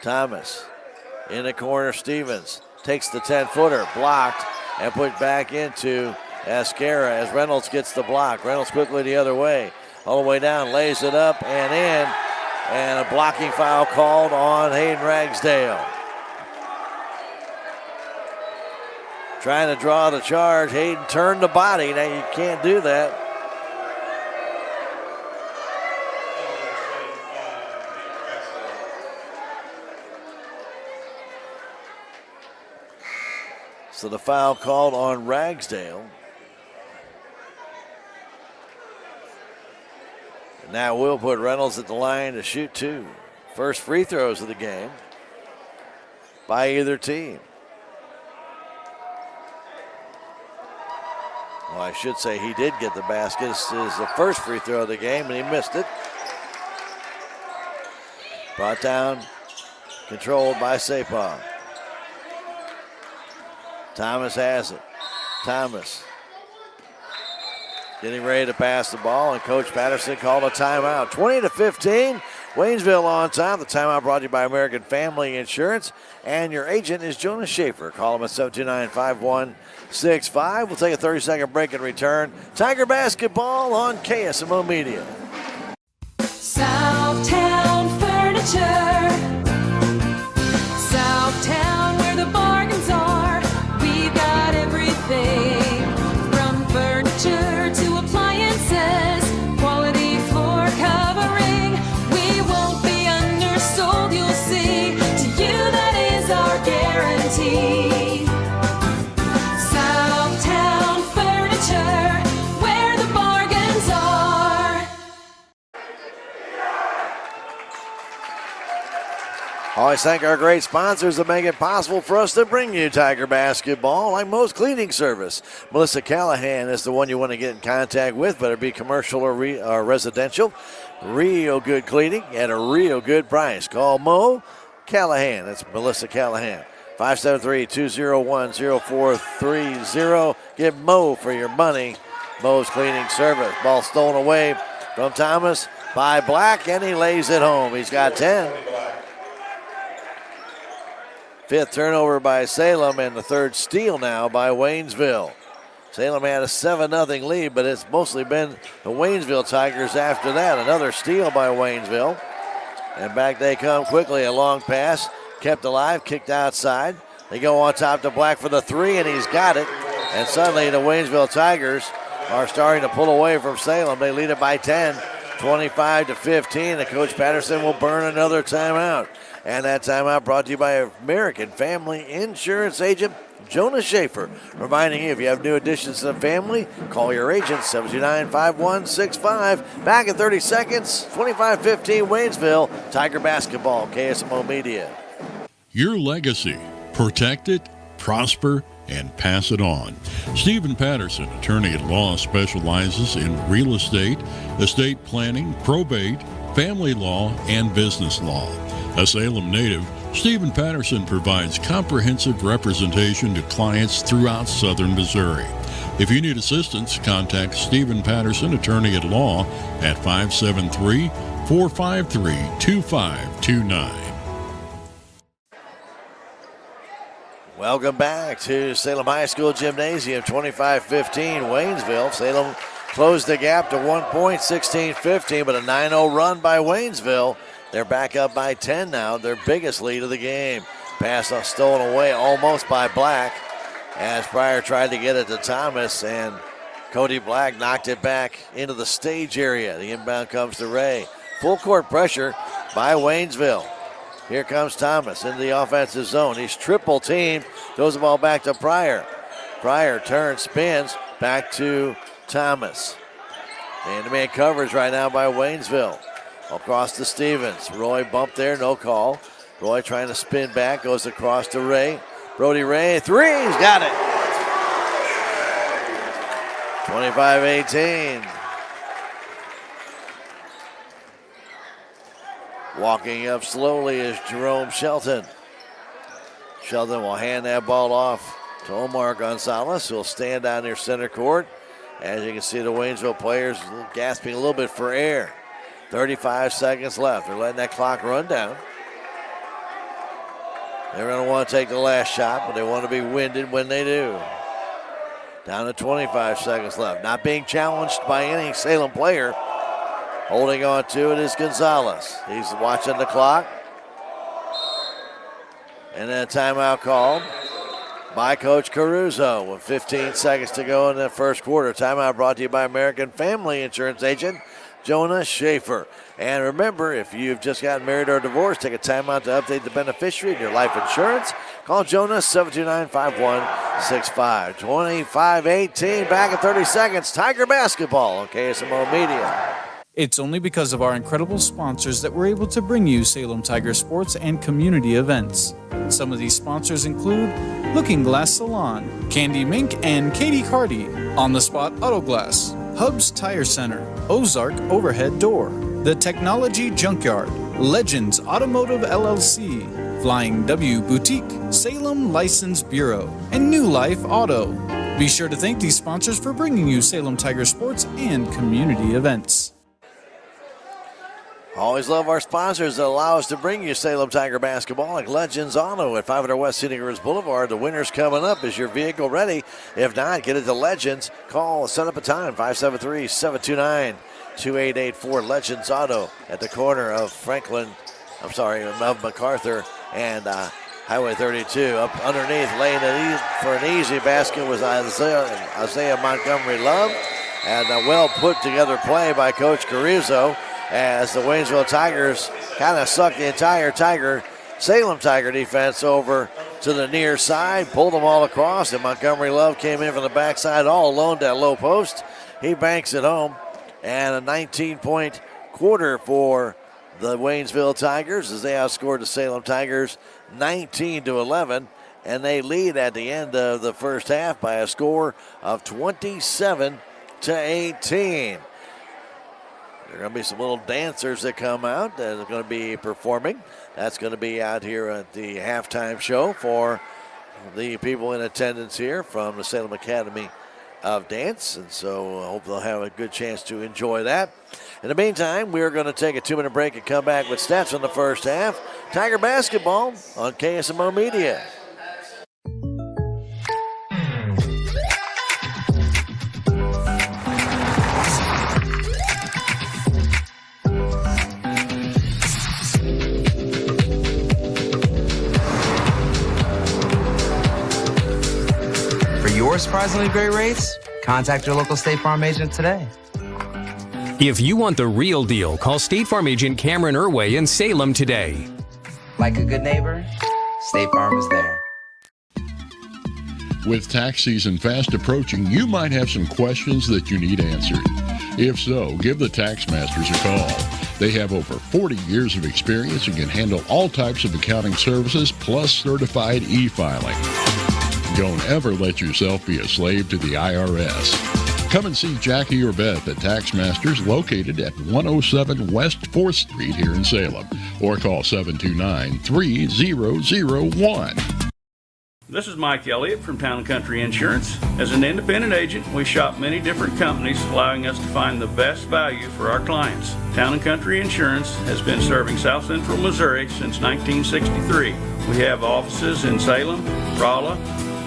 Thomas in the corner, Stevens takes the 10-footer, blocked, and put back into Scara as Reynolds gets the block. Reynolds quickly the other way. All the way down, lays it up and in. And a blocking foul called on Hayden Ragsdale. Trying to draw the charge. Hayden turned the body. Now you can't do that. So the foul called on Ragsdale. And that will put Reynolds at the line to shoot 2. First free throws of the game by either team. Well, I should say he did get the basket. This is the first free throw of the game, and he missed it. Brought down, controlled by Sapah. Thomas has it. Thomas getting ready to pass the ball, and Coach Patterson called a timeout. 20-15, Waynesville on time. The timeout brought to you by American Family Insurance, and your agent is Jonas Schaefer. Call him at 729-5165. We'll take a 30-second break and return. Tiger basketball on KSMO Media. Southtown Furniture. Southtown, where the bargains are. We've got everything from furniture to appliances. Quality floor covering. We won't be undersold, you'll see. To you, that is our guarantee. Southtown Furniture, where the bargains are. Always thank our great sponsors that make it possible for us to bring you Tiger basketball, like Mo's Cleaning Service. Melissa Callahan is the one you want to get in contact with, whether it be commercial or residential. Real good cleaning at a real good price. Call Mo Callahan. That's Melissa Callahan. 573-201-0430. Get Mo for your money. Mo's Cleaning Service. Ball stolen away from Thomas by Black, and he lays it home. He's got 10. Fifth turnover by Salem, and the third steal now by Waynesville. Salem had a 7-0 lead, but it's mostly been the Waynesville Tigers after that. Another steal by Waynesville. And back they come quickly. A long pass, kept alive, kicked outside. They go on top to Black for the three, and he's got it. And suddenly the Waynesville Tigers are starting to pull away from Salem. They lead it by 10, 25-15, and Coach Patterson will burn another timeout. And that timeout brought to you by American Family Insurance agent Jonas Schaefer. Reminding you, if you have new additions to the family, call your agent, 729-5165. Back in 30 seconds, 25-15 Waynesville, Tiger basketball, KSMO Media. Your legacy. Protect it, prosper, and pass it on. Stephen Patterson, attorney at law, specializes in real estate planning, probate, family law, and business law. A Salem native, Stephen Patterson provides comprehensive representation to clients throughout southern Missouri. If you need assistance, contact Stephen Patterson, attorney at law, at 573-453-2529. Welcome back to Salem High School Gymnasium, 25-15 Waynesville. Salem closed the gap to 1 point, 16-15, but a 9-0 run by Waynesville. They're back up by 10 now, their biggest lead of the game. Pass stolen away almost by Black as Pryor tried to get it to Thomas, and Cody Black knocked it back into the stage area. The inbound comes to Ray. Full court pressure by Waynesville. Here comes Thomas into the offensive zone. He's triple teamed, throws the ball back to Pryor. Pryor turns, spins, back to Thomas. Man-to-man coverage right now by Waynesville. Across to Stevens. Roy bumped there, no call. Roy trying to spin back, goes across to Ray. Brody Ray, three, he's got it. 25-18. Walking up slowly is Jerome Shelton. Shelton will hand that ball off to Omar Gonzalez, who will stand down near center court. As you can see, the Waynesville players gasping a little bit for air. 35 seconds left. They're letting that clock run down. They're going to want to take the last shot, but they want to be winded when they do. Down to 25 seconds left. Not being challenged by any Salem player. Holding on to it is Gonzalez. He's watching the clock. And then a timeout called by Coach Caruso with 15 seconds to go in the first quarter. Timeout brought to you by American Family Insurance agent Jonas Schaefer. And remember, if you've just gotten married or divorced, take a timeout to update the beneficiary in your life insurance. Call Jonas, 729-5165. 25-18, back in 30 seconds. Tiger basketball on KSMO Media. It's only because of our incredible sponsors that we're able to bring you Salem Tiger sports and community events. Some of these sponsors include Looking Glass Salon, Candy Mink and Katie Carty, On the Spot Auto Glass, Hubs Tire Center, Ozark Overhead Door, The Technology Junkyard, Legends Automotive LLC, Flying W Boutique, Salem License Bureau, and New Life Auto. Be sure to thank these sponsors for bringing you Salem Tiger sports and community events. Always love our sponsors that allow us to bring you Salem Tiger basketball, like Legends Auto at 500 West Scenic Ridge Boulevard. The winter's coming up. Is your vehicle ready? If not, get it to Legends. Call, set up a time, 573-729-2884. Legends Auto at the corner of of MacArthur and Highway 32. Up underneath, laying it for an easy basket was Isaiah Montgomery Love. And a well put together play by Coach Carrizo, as the Waynesville Tigers kind of sucked the entire Salem Tiger defense over to the near side, pulled them all across, and Montgomery Love came in from the backside all alone to that low post. He banks it home, and a 19-point quarter for the Waynesville Tigers as they outscored the Salem Tigers 19-11, and they lead at the end of the first half by a score of 27-18. There are going to be some little dancers that come out that are going to be performing. That's going to be out here at the halftime show for the people in attendance here from the Salem Academy of Dance. And so I hope they'll have a good chance to enjoy that. In the meantime, we're going to take a 2-minute break and come back with stats from the first half. Tiger basketball on KSMO Media. Your surprisingly great rates? Contact your local State Farm agent today. If you want the real deal, call State Farm agent Cameron Irway in Salem today. Like a good neighbor, State Farm is there. With tax season fast approaching, you might have some questions that you need answered. If so, give the Tax Masters a call. They have over 40 years of experience and can handle all types of accounting services plus certified e-filing. Don't ever let yourself be a slave to the IRS. Come and see Jackie or Beth at Tax Masters, located at 107 West 4th Street here in Salem, or call 729-3001. This is Mike Elliott from Town & Country Insurance. As an independent agent, we shop many different companies, allowing us to find the best value for our clients. Town & Country Insurance has been serving South Central Missouri since 1963. We have offices in Salem, Rolla,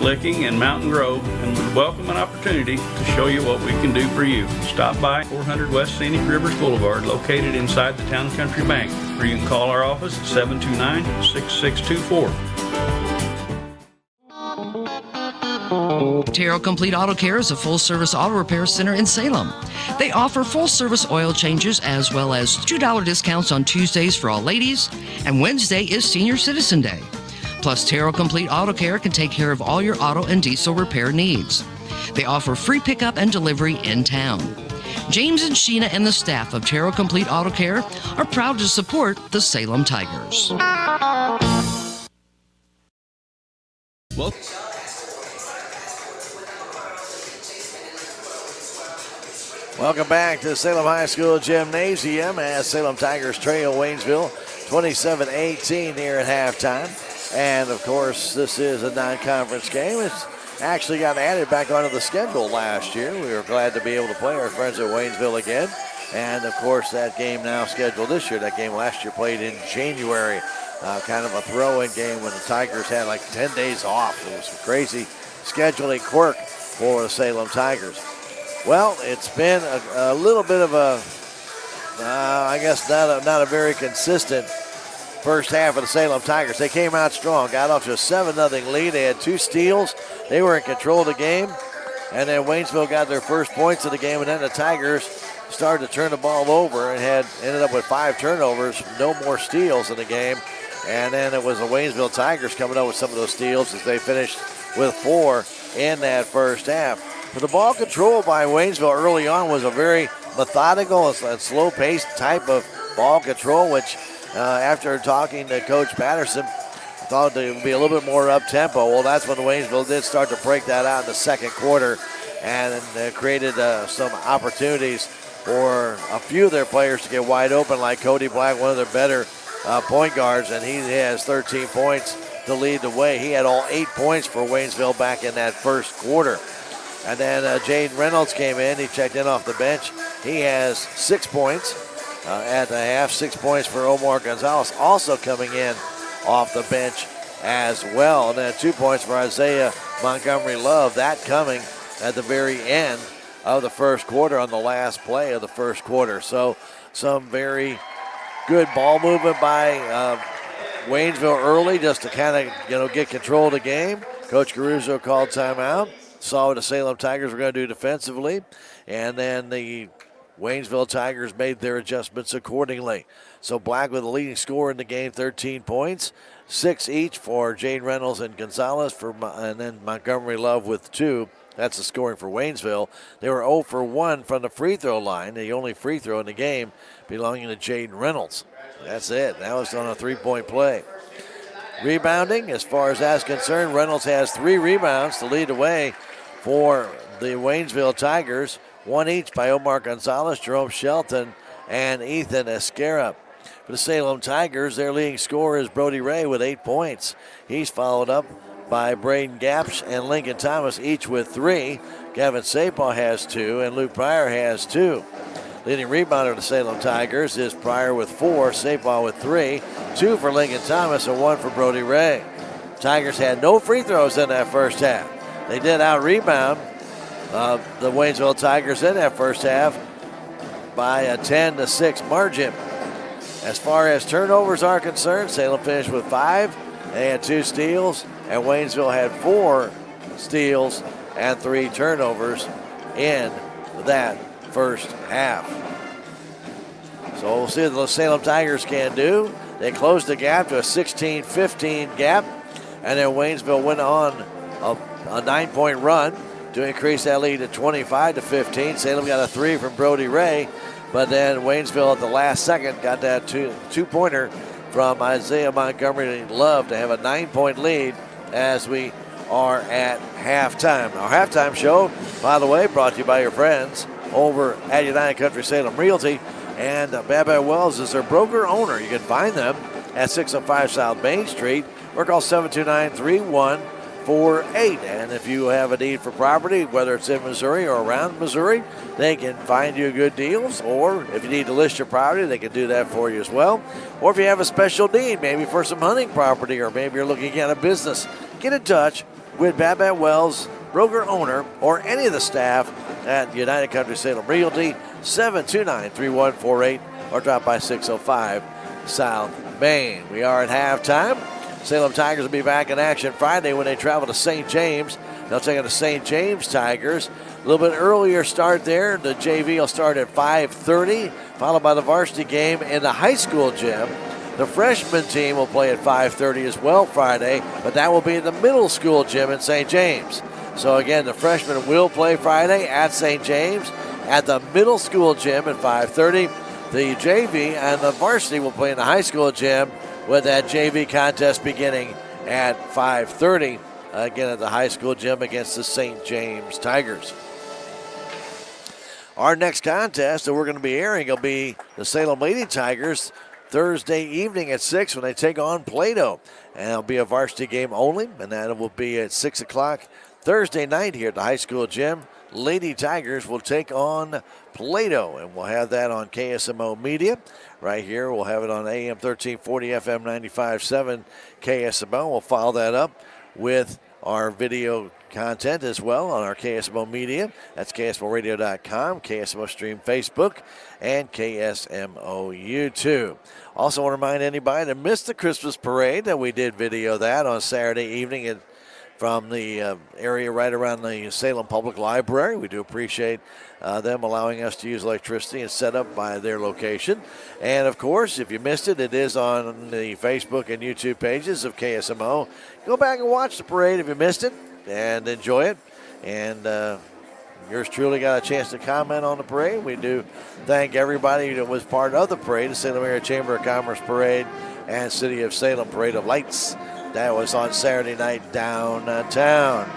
Licking, and Mountain Grove, and we welcome an opportunity to show you what we can do for you. Stop by 400 West Scenic Rivers Boulevard, located inside the Town & Country Bank, or you can call our office at 729-6624. Terrell Complete Auto Care is a full-service auto repair center in Salem. They offer full-service oil changes as well as $2 discounts on Tuesdays for all ladies, and Wednesday is Senior Citizen Day. Plus, Terrell Complete Auto Care can take care of all your auto and diesel repair needs. They offer free pickup and delivery in town. James and Sheena and the staff of Terrell Complete Auto Care are proud to support the Salem Tigers. Well, welcome back to Salem High School Gymnasium as Salem Tigers trail Waynesville 27-18 here at halftime. And, of course, this is a non-conference game. It's actually got added back onto the schedule last year. We were glad to be able to play our friends at Waynesville again. And, of course, that game now scheduled this year. That game last year played in January. Kind of a throw-in game when the Tigers had like 10 days off. It was a crazy scheduling quirk for the Salem Tigers. Well, it's been a little bit of a, I guess not a very consistent first half of the Salem Tigers. They came out strong, got off to a 7-0 lead. They had 2 steals. They were in control of the game. And then Waynesville got their first points of the game, and then the Tigers started to turn the ball over and ended up with 5 turnovers, no more steals in the game. And then it was the Waynesville Tigers coming up with some of those steals as they finished with 4 in that first half. But the ball control by Waynesville early on was a very methodical and slow-paced type of ball control, which after talking to Coach Patterson, thought it would be a little bit more up-tempo. Well, that's when Waynesville did start to break that out in the second quarter and created some opportunities for a few of their players to get wide open, like Cody Black, one of their better point guards, and he has 13 points to lead the way. He had all 8 points for Waynesville back in that first quarter. And then Jaden Reynolds came in. He checked in off the bench. He has 6 points at the half, 6 points for Omar Gonzalez, also coming in off the bench as well. And then 2 points for Isaiah Montgomery Love, that coming at the very end of the first quarter on the last play of the first quarter. So some very good ball movement by Waynesville early just to kind of get control of the game. Coach Caruso called timeout, saw what the Salem Tigers were going to do defensively, and then the Waynesville Tigers made their adjustments accordingly. So Black with the leading scorer in the game, 13 points, 6 each for Jaden Reynolds and Gonzalez, and then Montgomery Love with 2. That's the scoring for Waynesville. They were 0 for 1 from the free throw line. The only free throw in the game belonging to Jaden Reynolds. That's it. That was on a 3-point play. Rebounding, as far as that's concerned, Reynolds has 3 rebounds to lead the way for the Waynesville Tigers. 1 each by Omar Gonzalez, Jerome Shelton, and Ethan Escara. For the Salem Tigers, their leading scorer is Brody Ray with 8 points. He's followed up by Braden Gapsch and Lincoln Thomas, each with 3. Gavin Sapaw has 2, and Luke Pryor has 2. Leading rebounder of the Salem Tigers is Pryor with 4, Sapaw with 3, 2 for Lincoln Thomas, and 1 for Brody Ray. Tigers had no free throws in that first half. They did out-rebound the Waynesville Tigers in that first half by a 10-6 margin. As far as turnovers are concerned, Salem finished with 5. They had 2 steals, and Waynesville had 4 steals and 3 turnovers in that first half. So we'll see what the Salem Tigers can do. They closed the gap to a 16-15 gap, and then Waynesville went on a 9-point run to increase that lead to 25-15. Salem got a 3 from Brody Ray, but then Waynesville at the last second got that two-pointer from Isaiah Montgomery Love to have a 9-point lead as we are at halftime. Our halftime show, by the way, brought to you by your friends over at United Country Salem Realty, and Babette Wells is their broker owner. You can find them at 605 South Main Street or call 729-3148. And if you have a need for property, whether it's in Missouri or around Missouri, they can find you good deals. Or if you need to list your property, they can do that for you as well. Or if you have a special need, maybe for some hunting property, or maybe you're looking at a business, get in touch with Babette Wells, broker owner, or any of the staff at United Country Salem Realty, 729-3148, or drop by 605 South Main. We are at halftime. Salem Tigers will be back in action Friday when they travel to St. James. They'll take on the St. James Tigers. A little bit earlier start there. The JV will start at 5:30, followed by the varsity game in the high school gym. The freshman team will play at 5:30 as well Friday, but that will be in the middle school gym in St. James. So again, the freshmen will play Friday at St. James at the middle school gym at 5:30. The JV and the varsity will play in the high school gym with that JV contest beginning at 5:30. Again at the high school gym against the St. James Tigers. Our next contest that we're going to be airing will be the Salem Lady Tigers Thursday evening at 6 when they take on Plato. And it'll be a varsity game only, and that will be at 6 o'clock Thursday night here at the high school gym. Lady Tigers will take on Plato, and we'll have that on KSMO Media. Right here, we'll have it on AM 1340, FM 95.7 KSMO. We'll follow that up with our video content as well on our KSMO Media. That's KSMORadio.com, KSMO Stream Facebook, and KSMO YouTube. Also want to remind anybody that missed the Christmas parade that we did video that on Saturday evening from the area right around the Salem Public Library. We do appreciate them allowing us to use electricity and set up by their location. And, of course, if you missed it, it is on the Facebook and YouTube pages of KSMO. Go back and watch the parade if you missed it and enjoy it. And yours truly got a chance to comment on the parade. We do thank everybody that was part of the parade, the Salem Area Chamber of Commerce Parade and City of Salem Parade of Lights. That was on Saturday night downtown.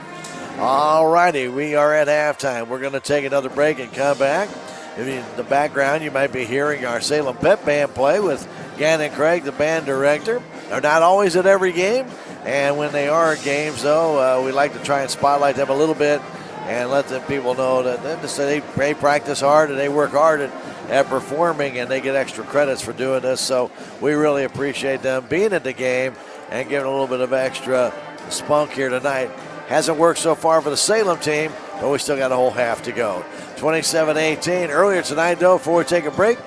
All righty, we are at halftime. We're going to take another break and come back. In the background, you might be hearing our Salem Pep Band play with Gannon Craig, the band director. They're not always at every game, and when they are at games, though, we like to try and spotlight them a little bit and let the people know that they practice hard and they work hard at performing, and they get extra credits for doing this. So we really appreciate them being at the game and giving a little bit of extra spunk here tonight. Hasn't worked so far for the Salem team, but we still got a whole half to go. 27-18. Earlier tonight, though, before we take a break,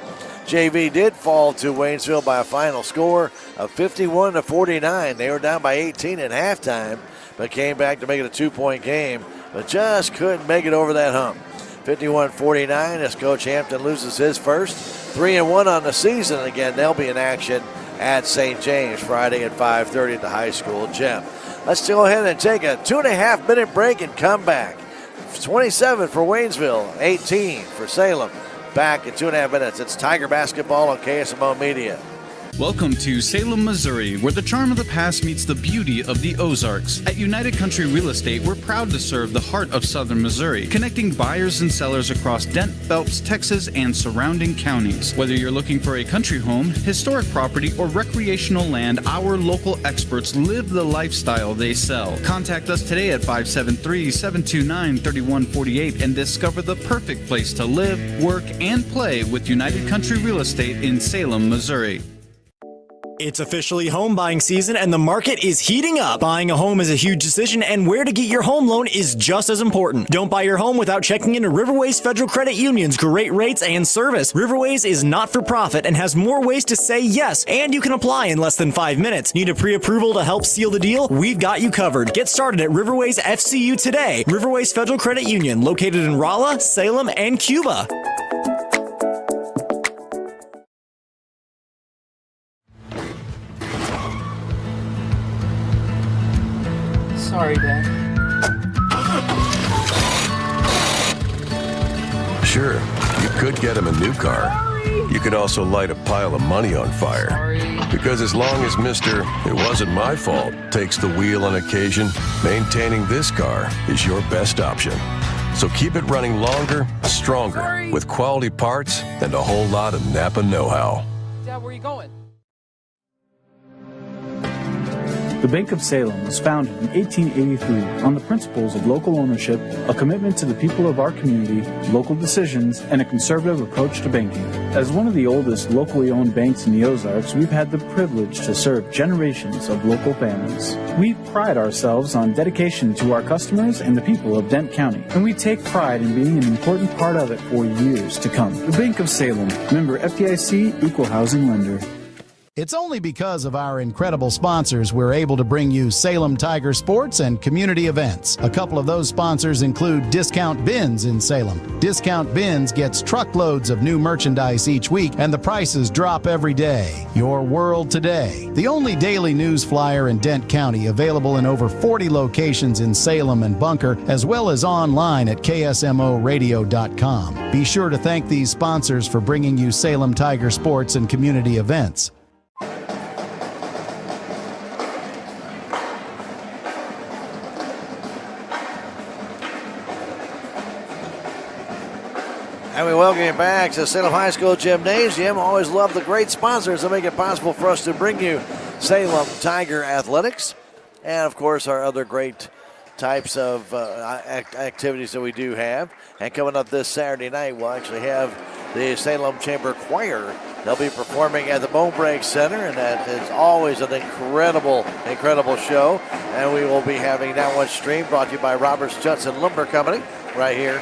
JV did fall to Waynesville by a final score of 51-49. They were down by 18 at halftime, but came back to make it a 2-point game, but just couldn't make it over that hump. 51-49 as Coach Hampton loses his first. 3-1 on the season. Again, they'll be in action at St. James Friday at 5:30 at the high school gym. Let's go ahead and take a 2.5-minute break and come back. 27 for Waynesville, 18 for Salem. Back in 2.5 minutes. It's Tiger basketball on KSMO Media. Welcome to Salem, Missouri, where the charm of the past meets the beauty of the Ozarks. At United Country Real Estate, we're proud to serve the heart of southern Missouri, connecting buyers and sellers across Dent, Phelps, Texas, and surrounding counties. Whether you're looking for a country home, historic property, or recreational land, our local experts live the lifestyle they sell. Contact us today at 573-729-3148 and discover the perfect place to live, work, and play with United Country Real Estate in Salem, Missouri. It's officially home buying season and the market is heating up. Buying a home is a huge decision and where to get your home loan is just as important. Don't buy your home without checking into Riverways Federal Credit Union's great rates and service. Riverways is not for profit and has more ways to say yes, and you can apply in less than 5 minutes. Need a pre-approval to help seal the deal? We've got you covered. Get started at Riverways FCU today. Riverways Federal Credit Union, located in Rolla, Salem, and Cuba. Sorry, Dad. Sure, you could get him a new car. You could also light a pile of money on fire. Because as long as Mr. It wasn't my fault takes the wheel on occasion, maintaining this car is your best option. So keep it running longer, stronger, with quality parts and a whole lot of Napa know-how. Dad, where are you going? The Bank of Salem was founded in 1883 on the principles of local ownership, a commitment to the people of our community, local decisions, and a conservative approach to banking. As one of the oldest locally owned banks in the Ozarks, we've had the privilege to serve generations of local families. We pride ourselves on dedication to our customers and the people of Dent County, and we take pride in being an important part of it for years to come. The Bank of Salem, member FDIC, equal housing lender. It's only because of our incredible sponsors we're able to bring you Salem Tiger Sports and community events. A couple of those sponsors include Discount Bins in Salem. Discount Bins gets truckloads of new merchandise each week, and the prices drop every day. Your World Today, the only daily news flyer in Dent County, available in over 40 locations in Salem and Bunker, as well as online at ksmoradio.com. Be sure to thank these sponsors for bringing you Salem Tiger Sports and community events. And we welcome you back to Salem High School Gymnasium. Always love the great sponsors that make it possible for us to bring you Salem Tiger Athletics. And, of course, our other great types of activities that we do have. And coming up this Saturday night, we'll actually have the Salem Chamber Choir. They'll be performing at the Bone Break Center, and that is always an incredible show. And we will be having that one streamed, brought to you by Roberts Judson Lumber Company right here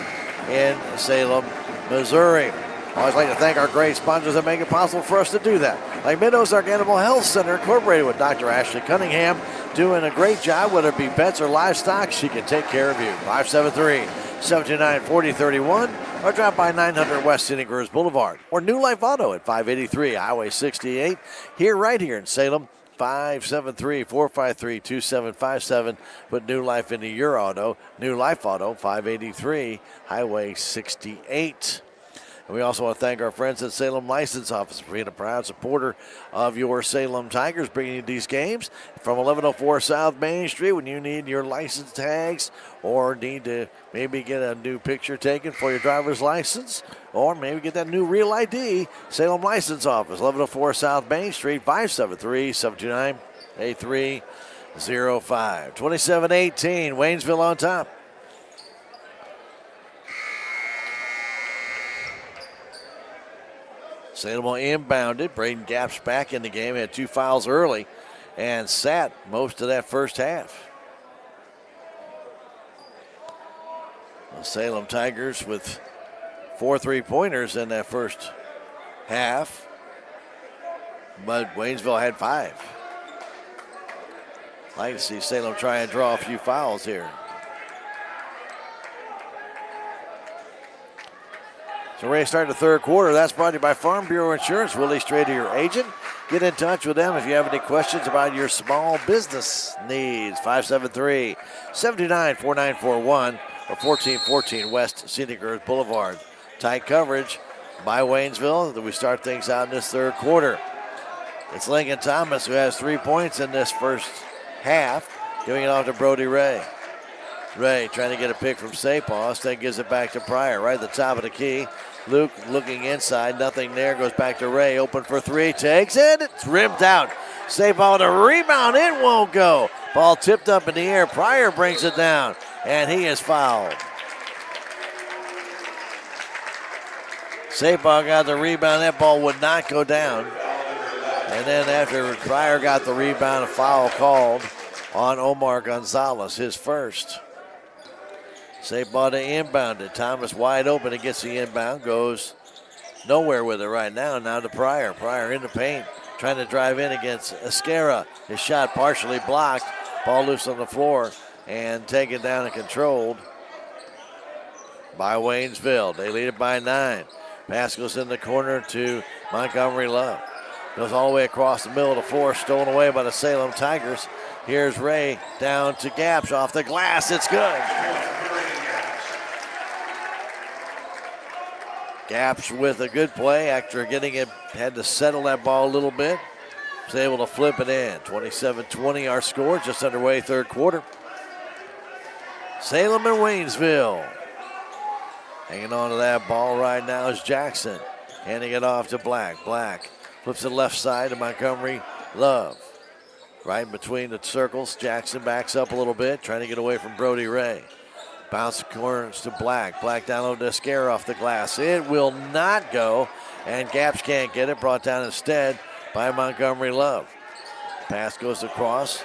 in Salem, Missouri. I always like to thank our great sponsors that make it possible for us to do that. Like Mid-Ozark Animal Health Center, incorporated with Dr. Ashley Cunningham, doing a great job, whether it be pets or livestock. She can take care of you. 573-729-4031, or drop by 900 West Scenic Grove Boulevard, or New Life Auto at 583 Highway 68, right here in Salem, 573-453-2757. Put new life into your auto. New Life Auto, 583 Highway 68. And we also want to thank our friends at Salem License Office for being a proud supporter of your Salem Tigers, bringing you these games from 1104 South Main Street. When you need your license tags or need to maybe get a new picture taken for your driver's license or maybe get that new real ID, Salem License Office, 1104 South Main Street, 573-729-8305. 27-18, Waynesville on top. Salem will inbound it. Braden Gap's back in the game. Had 2 fouls early and sat most of that first half. The Salem Tigers with 4 3-pointers in that first half, but Waynesville had 5. I'd like to see Salem try and draw a few fouls here. So ready to start the third quarter. That's brought to you by Farm Bureau Insurance. Willie Strader, your agent. Get in touch with them if you have any questions about your small business needs. 573-729-4941 or 1414 West Scenic Earth Boulevard. Tight coverage by Waynesville. We start things out in this third quarter. It's Lincoln Thomas who has 3 points in this first half, giving it off to Brody Ray. Ray trying to get a pick from Sapos, then gives it back to Pryor right at the top of the key. Luke looking inside, nothing there, goes back to Ray, open for 3, takes it, it's rimmed out. Sapos to rebound, it won't go. Ball tipped up in the air, Pryor brings it down, and he is fouled. Sapos got the rebound, that ball would not go down. And then after Pryor got the rebound, a foul called on Omar Gonzalez, his first. Sapos to inbound it. Thomas wide open. It gets the inbound. Goes nowhere with it right now. Now to Pryor. Pryor in the paint. Trying to drive in against Escara. His shot partially blocked. Ball loose on the floor. And taken down and controlled by Waynesville. They lead it by 9. Pass goes in the corner to Montgomery Love. Goes all the way across the middle of the floor. Stolen away by the Salem Tigers. Here's Ray down to Gaps off the glass. It's good. Gaps with a good play after getting it, had to settle that ball a little bit. Was able to flip it in. 27-20 our score, just underway third quarter. Salem and Waynesville. Hanging on to that ball right now is Jackson. Handing it off to Black. Black flips it left side to Montgomery Love. Right in between the circles, Jackson backs up a little bit, trying to get away from Brody Ray. Bounce corners to Black. Black down low to Scare off the glass. It will not go, and Gaps can't get it. Brought down instead by Montgomery Love. Pass goes across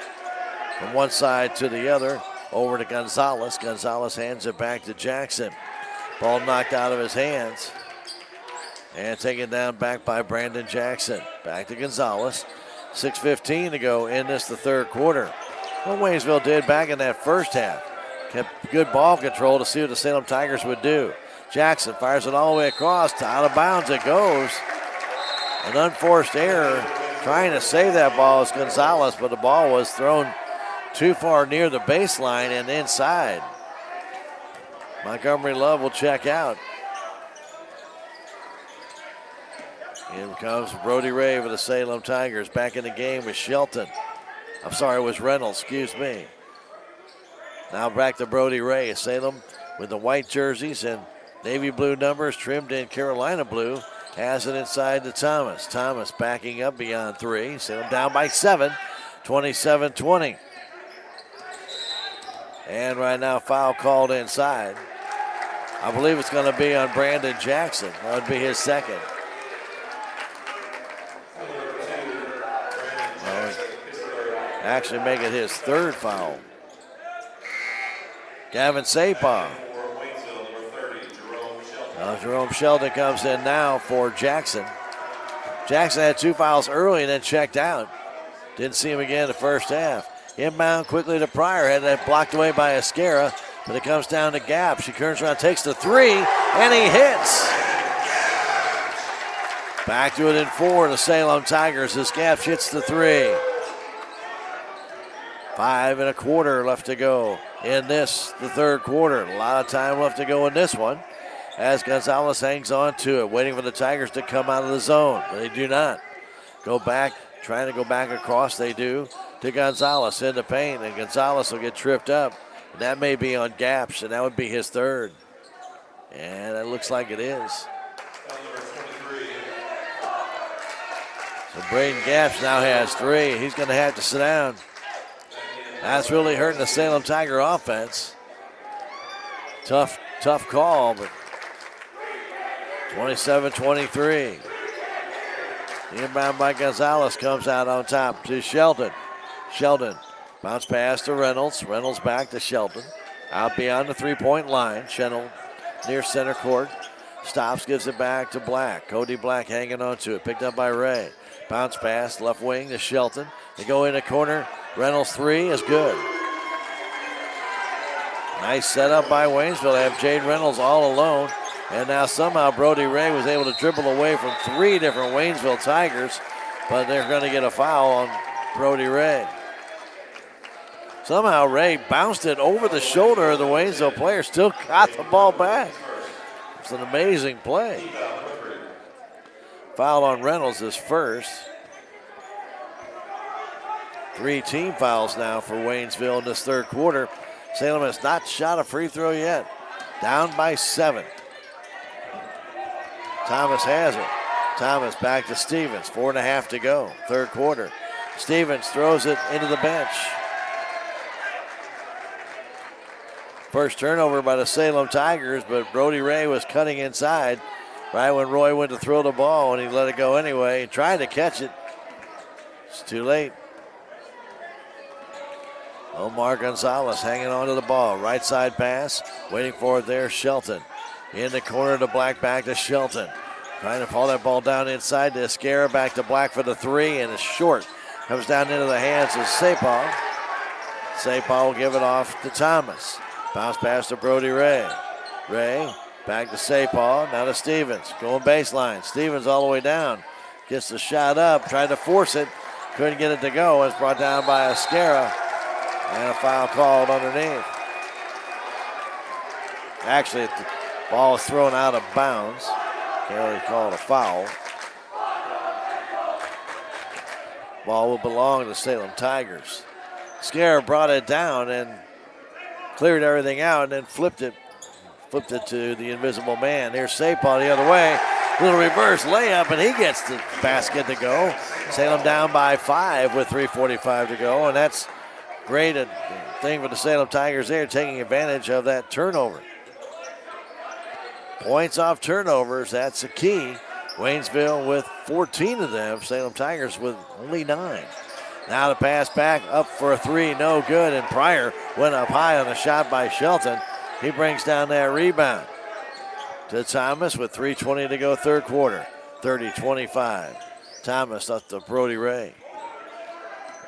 from one side to the other, over to Gonzalez. Gonzalez hands it back to Jackson. Ball knocked out of his hands. And taken down back by Brandon Jackson. Back to Gonzalez. 6:15 to go in this, the third quarter. What Waynesville did back in that first half. Kept good ball control to see what the Salem Tigers would do. Jackson fires it all the way across. Out of bounds it goes. An unforced error. Trying to save that ball is Gonzalez, but the ball was thrown too far near the baseline and inside. Montgomery Love will check out. In comes Brody Ray for the Salem Tigers. Back in the game with Shelton. I'm sorry, it was Reynolds, excuse me. Now back to Brody Ray. Salem with the white jerseys and navy blue numbers trimmed in Carolina blue. Has it inside to Thomas. Thomas backing up beyond 3. Salem down by 7. 27-20. And right now foul called inside. I believe it's going to be on Brandon Jackson. That would be his second. Actually make it his third foul. Gavin Sapos. Jerome Sheldon comes in now for Jackson. Jackson had 2 fouls early and then checked out. Didn't see him again in the first half. Inbound quickly to Pryor. Had that blocked away by Escara, but it comes down to Gap. She turns around, takes the 3, and he hits. Back to it in 4, the Salem Tigers as Gap hits the 3. 5 1/4 left to go in this, the third quarter. A lot of time left to go in this one as Gonzalez hangs on to it, waiting for the Tigers to come out of the zone. But they do not. Go back, trying to go back across, they do, to Gonzalez in the paint, and Gonzalez will get tripped up. And that may be on Gaps, and that would be his third. And it looks like it is. So Braden Gaps now has 3. He's going to have to sit down. That's really hurting the Salem Tiger offense. Tough call, but 27-23. Inbound by Gonzalez comes out on top to Sheldon. Sheldon bounce pass to Reynolds. Reynolds back to Sheldon. Out beyond the three-point line. Sheldon near center court. Stops, gives it back to Black. Cody Black hanging on to it. Picked up by Ray. Bounce pass, left wing to Shelton. They go in the corner. Reynolds 3 is good. Nice setup by Waynesville. They have Jade Reynolds all alone. And now somehow Brody Ray was able to dribble away from 3 different Waynesville Tigers. But they're going to get a foul on Brody Ray. Somehow Ray bounced it over the shoulder of the Waynesville player. Still got the ball back. It's an amazing play. Foul on Reynolds is first. 3 team fouls now for Waynesville in this third quarter. Salem has not shot a free throw yet. Down by 7. Thomas has it. Thomas back to Stevens. 4.5 to go. Third quarter. Stevens throws it into the bench. First turnover by the Salem Tigers, but Brody Ray was cutting inside right when Roy went to throw the ball, and he let it go anyway. He tried to catch it. It's too late. Omar Gonzalez hanging on to the ball. Right side pass. Waiting for it there, Shelton. In the corner to Black, back to Shelton. Trying to pull that ball down inside to Escara, back to Black for the 3, and it's short. Comes down into the hands of Sapal. Sapal will give it off to Thomas. Bounce pass to Brody Ray. Ray back to Sapal, now to Stevens. Going baseline. Stevens all the way down. Gets the shot up, tried to force it. Couldn't get it to go. It's brought down by Escara. And a foul called underneath. Actually, the ball was thrown out of bounds. Can't really call it a foul. Ball will belong to Salem Tigers. Escara brought it down and cleared everything out and then flipped it to the invisible man. Here's Sapal the other way. Little reverse layup, and he gets the basket to go. Salem down by 5 with 3:45 to go, and that's great thing for the Salem Tigers there, taking advantage of that turnover. Points off turnovers, that's the key. Waynesville with 14 of them. Salem Tigers with only 9. Now the pass back up for a 3, no good. And Pryor went up high on the shot by Shelton. He brings down that rebound to Thomas with 3:20 to go third quarter. 30-25. Thomas up to Brody Ray.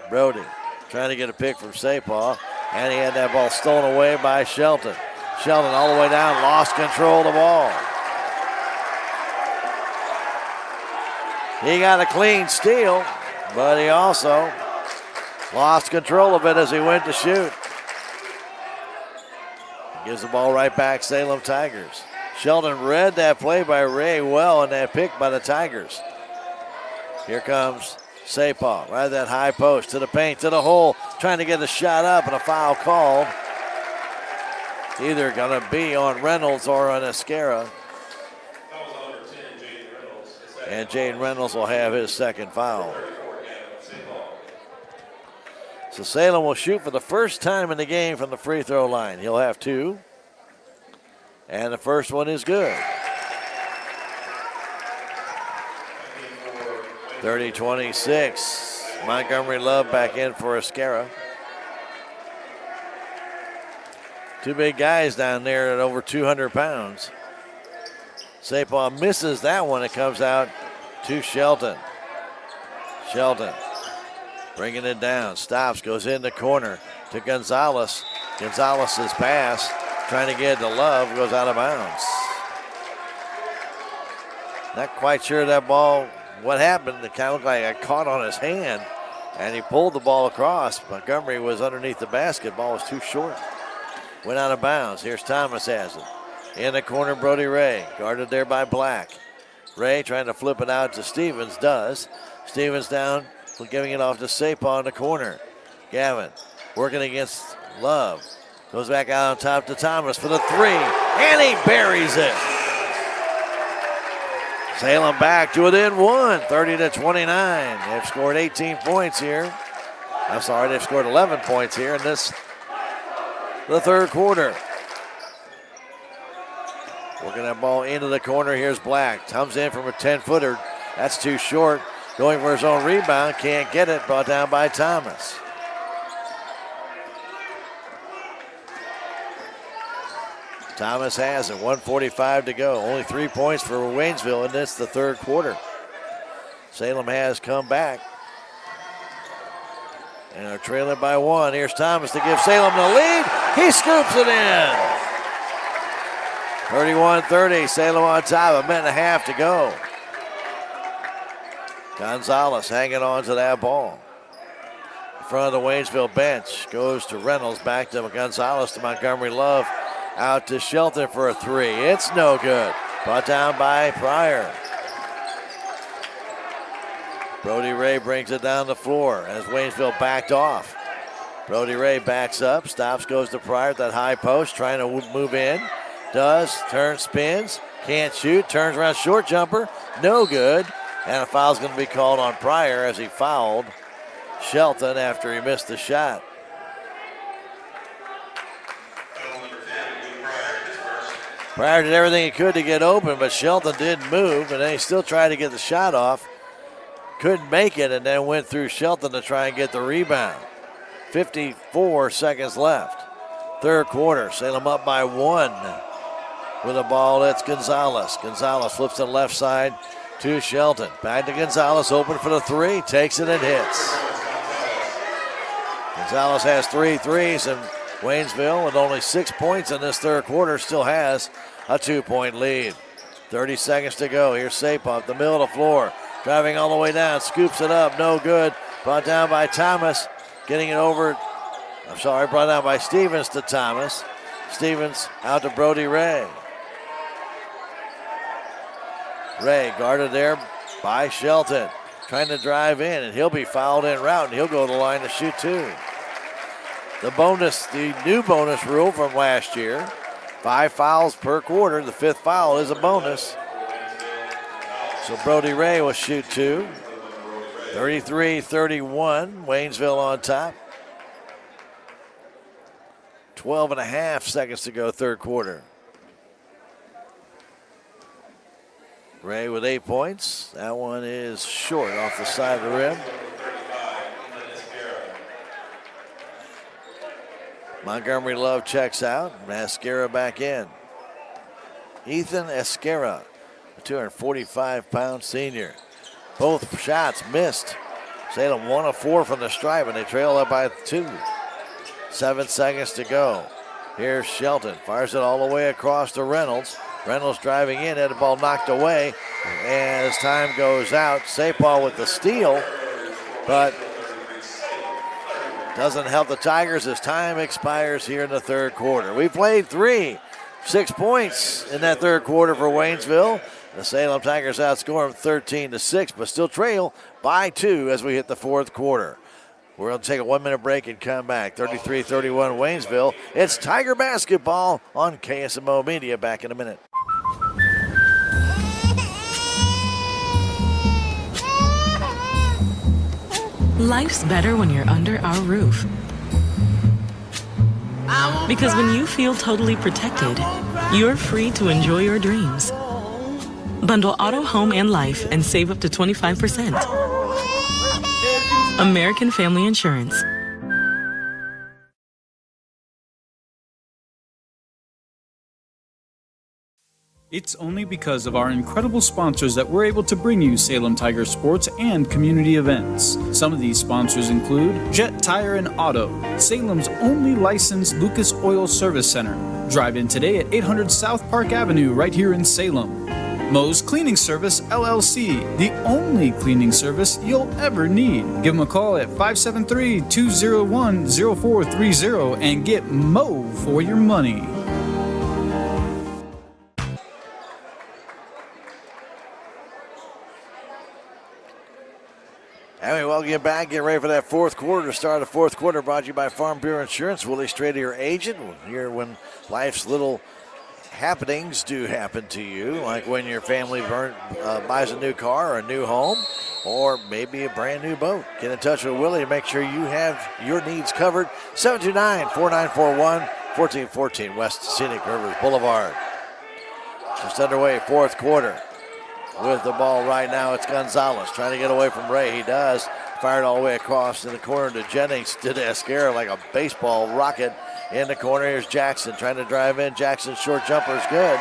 Brody trying to get a pick from Sapal, and he had that ball stolen away by Shelton. Shelton all the way down, lost control of the ball. He got a clean steal, but he also lost control of it as he went to shoot. Gives the ball right back, Salem Tigers. Shelton read that play by Ray well and that pick by the Tigers. Here comes Sapal, right at that high post, to the paint, to the hole, trying to get a shot up, and a foul called. Either going to be on Reynolds or on Escara. And Jaden Reynolds will have his second foul. So Salem will shoot for the first time in the game from the free throw line. He'll have 2. And the first one is good. 30-26. Montgomery Love back in for Escara. 2 big guys down there at over 200 pounds. Sapal misses that one. It comes out to Shelton. Shelton bringing it down. Stops, goes in the corner to Gonzalez. Gonzalez's pass, trying to get it to Love, goes out of bounds. Not quite sure that ball, what happened. It kind of looked like it caught on his hand. And he pulled the ball across. Montgomery was underneath the basket. Ball was too short. Went out of bounds. Here's Thomas has it. In the corner, Brody Ray. Guarded there by Black. Ray trying to flip it out to Stevens. Does. Stevens down, giving it off to Sapah in the corner. Gavin working against Love. Goes back out on top to Thomas for the three. And he buries it. Salem back to within one, 30-29. They've scored 18 points here. I'm sorry, they've scored 11 points here in the third quarter. Working that ball into the corner. Here's Black. Comes in from a 10-footer. That's too short. Going for his own rebound. Can't get it. Brought down by Thomas. Thomas has it. 1:45 to go. Only 3 points for Waynesville in the third quarter. Salem has come back. And are trailing by one. Here's Thomas to give Salem the lead. He scoops it in. 31-30. Salem on top. A minute and a half to go. Gonzalez hanging on to that ball. In front of the Waynesville bench. Goes to Reynolds. Back to Gonzalez to Montgomery Love. Out to Shelton for a three. It's no good. Brought down by Pryor. Brody Ray brings it down the floor as Waynesville backed off. Brody Ray backs up, stops, goes to Pryor at that high post, trying to move in. Does, turns, spins, can't shoot, turns around, short jumper, no good. And a foul's going to be called on Pryor as he fouled Shelton after he missed the shot. Pryor did everything he could to get open, but Shelton didn't move, and then he still tried to get the shot off. Couldn't make it, and then went through Shelton to try and get the rebound. 54 seconds left. Third quarter, Salem up by one. With the ball, that's Gonzalez. Gonzalez flips to the left side to Shelton. Back to Gonzalez, open for the three, takes it and hits. Gonzalez has 3 threes, and Waynesville, with only 6 points in this third quarter, still has a 2-point lead. 30 seconds to go. Here's Sapah up the middle of the floor. Driving all the way down, scoops it up, no good. Brought down by Thomas. Getting it over, brought down by Stevens to Thomas. Stevens out to Brody Ray. Ray guarded there by Shelton. Trying to drive in, and he'll be fouled en route, and he'll go to the line to shoot two. The new bonus rule from last year, 5 fouls per quarter. The 5th foul is a bonus. So Brody Ray will shoot two. 33-31, Waynesville on top. 12 and a half seconds to go, third quarter. Ray with 8 points. That one is short off the side of the rim. Montgomery Love checks out. Mascara back in. Ethan Esquera, a 245-pound senior. Both shots missed. Salem 1 of 4 from the stripe, and they trail up by 2. 7 seconds to go. Here's Shelton. Fires it all the way across to Reynolds. Reynolds driving in, had the ball knocked away. And as time goes out, Sapah with the steal, but doesn't help the Tigers as time expires here in the third quarter. We played 6 points in that third quarter for Waynesville. The Salem Tigers outscore them 13-6, but still trail by 2 as we hit the fourth quarter. We're going to take a 1-minute break and come back. 33-31 Waynesville. It's Tiger basketball on KSMO Media. Back in a minute. Life's better when you're under our roof. Because when you feel totally protected, you're free to enjoy your dreams. Bundle auto, home, and life and save up to 25%. American Family Insurance. It's only because of our incredible sponsors that we're able to bring you Salem Tiger sports and community events. Some of these sponsors include Jet Tire and Auto, Salem's only licensed Lucas Oil Service Center. Drive in today at 800 South Park Avenue right here in Salem. Mo's Cleaning Service, LLC, the only cleaning service you'll ever need. Give them a call at 573-201-0430 and get Mo for your money. And we welcome you back. Get ready for that fourth quarter. Start of the fourth quarter brought to you by Farm Bureau Insurance. Willie Strader, your agent. Here when life's little happenings do happen to you, like when your family buys a new car or a new home, or maybe a brand new boat. Get in touch with Willie to make sure you have your needs covered. 729-4941, 1414 West Scenic Rivers Boulevard. Just underway, fourth quarter. With the ball right now, it's Gonzalez trying to get away from Ray. He does. Fired all the way across in the corner to Jennings. Did Escara like a baseball rocket in the corner. Here's Jackson trying to drive in. Jackson's short jumper is good.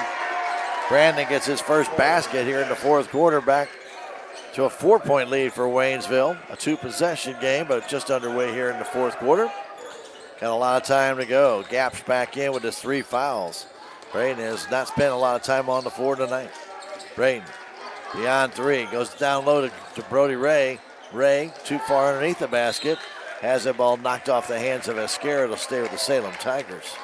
Brandon gets his first basket here in the fourth quarter, back to a 4-point lead for Waynesville. A 2-possession game, but just underway here in the fourth quarter. Got a lot of time to go. Gaps back in with his 3 fouls. Braden has not spent a lot of time on the floor tonight. Braden beyond 3, goes down low to Brody Ray. Ray too far underneath the basket. Has that ball knocked off the hands of Escara. It'll stay with the Salem Tigers.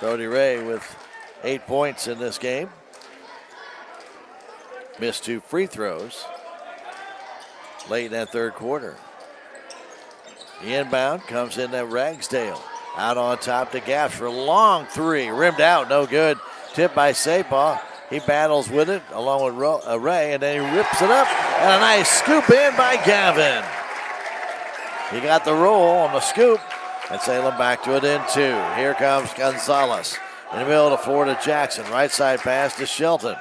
Brody Ray with 8 points in this game. Missed 2 free throws late in that third quarter. The inbound comes in at Ragsdale. Out on top to Gaps for a long 3. Rimmed out, no good. Tipped by Sapaw. He battles with it along with Ray, and then he rips it up. And a nice scoop in by Gavin. He got the roll on the scoop, and Salem back to it in 2. Here comes Gonzalez. In the middle of the floor to Jackson. Right side pass to Shelton.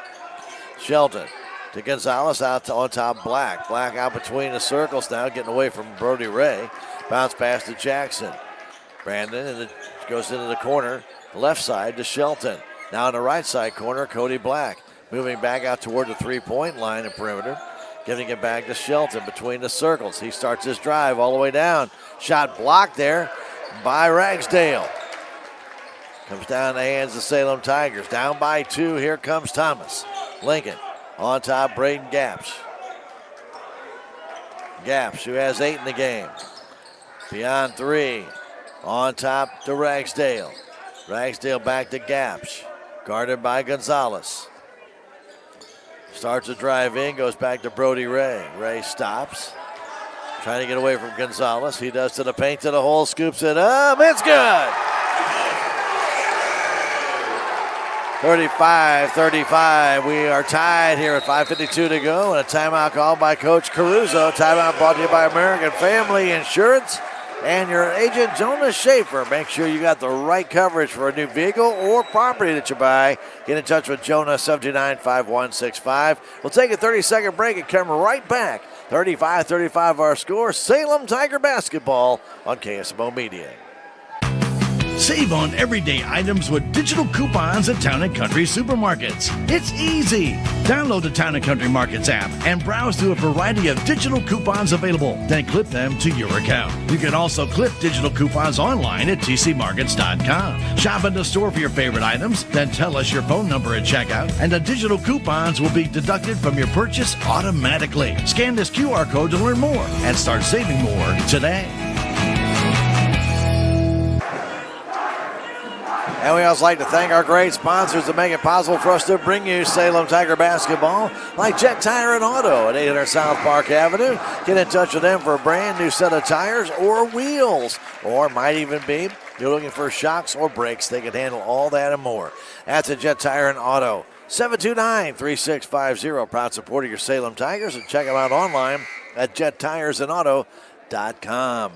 Shelton to Gonzalez, out on top Black. Black out between the circles now, getting away from Brody Ray. Bounce pass to Jackson. Brandon, and it goes into the corner, left side to Shelton. Now in the right side corner, Cody Black. Moving back out toward the 3-point line and perimeter. Giving it back to Shelton between the circles. He starts his drive all the way down. Shot blocked there by Ragsdale. Comes down the hands of Salem Tigers. Down by 2, here comes Thomas. Lincoln on top, Braden Gaps. Gaps, who has 8 in the game. Beyond 3, on top to Ragsdale. Ragsdale back to Gaps. Guarded by Gonzalez. Starts to drive in, goes back to Brody Ray. Ray stops. Trying to get away from Gonzalez. He does to the paint, to the hole, scoops it up. It's good! 35-35. We are tied here at 5:52 to go. And a timeout called by Coach Caruso. Timeout brought to you by American Family Insurance and your agent, Jonas Schaefer. Make sure you got the right coverage for a new vehicle or property that you buy. Get in touch with Jonas, 729-5165. We'll take a 30-second break and come right back. 35-35 our score. Salem Tiger basketball on KSMO Media. Save on everyday items with digital coupons at Town & Country Supermarkets. It's easy. Download the Town & Country Markets app and browse through a variety of digital coupons available. Then clip them to your account. You can also clip digital coupons online at tcmarkets.com. Shop in the store for your favorite items, then tell us your phone number at checkout, and the digital coupons will be deducted from your purchase automatically. Scan this QR code to learn more and start saving more today. And we also like to thank our great sponsors that make it possible for us to bring you Salem Tiger basketball, like Jet Tire and Auto at 800 South Park Avenue. Get in touch with them for a brand new set of tires or wheels, or might even be you're looking for shocks or brakes. They can handle all that and more. That's at Jet Tire and Auto. 729-3650. Proud supporter of your Salem Tigers, and check them out online at jettiresandauto.com.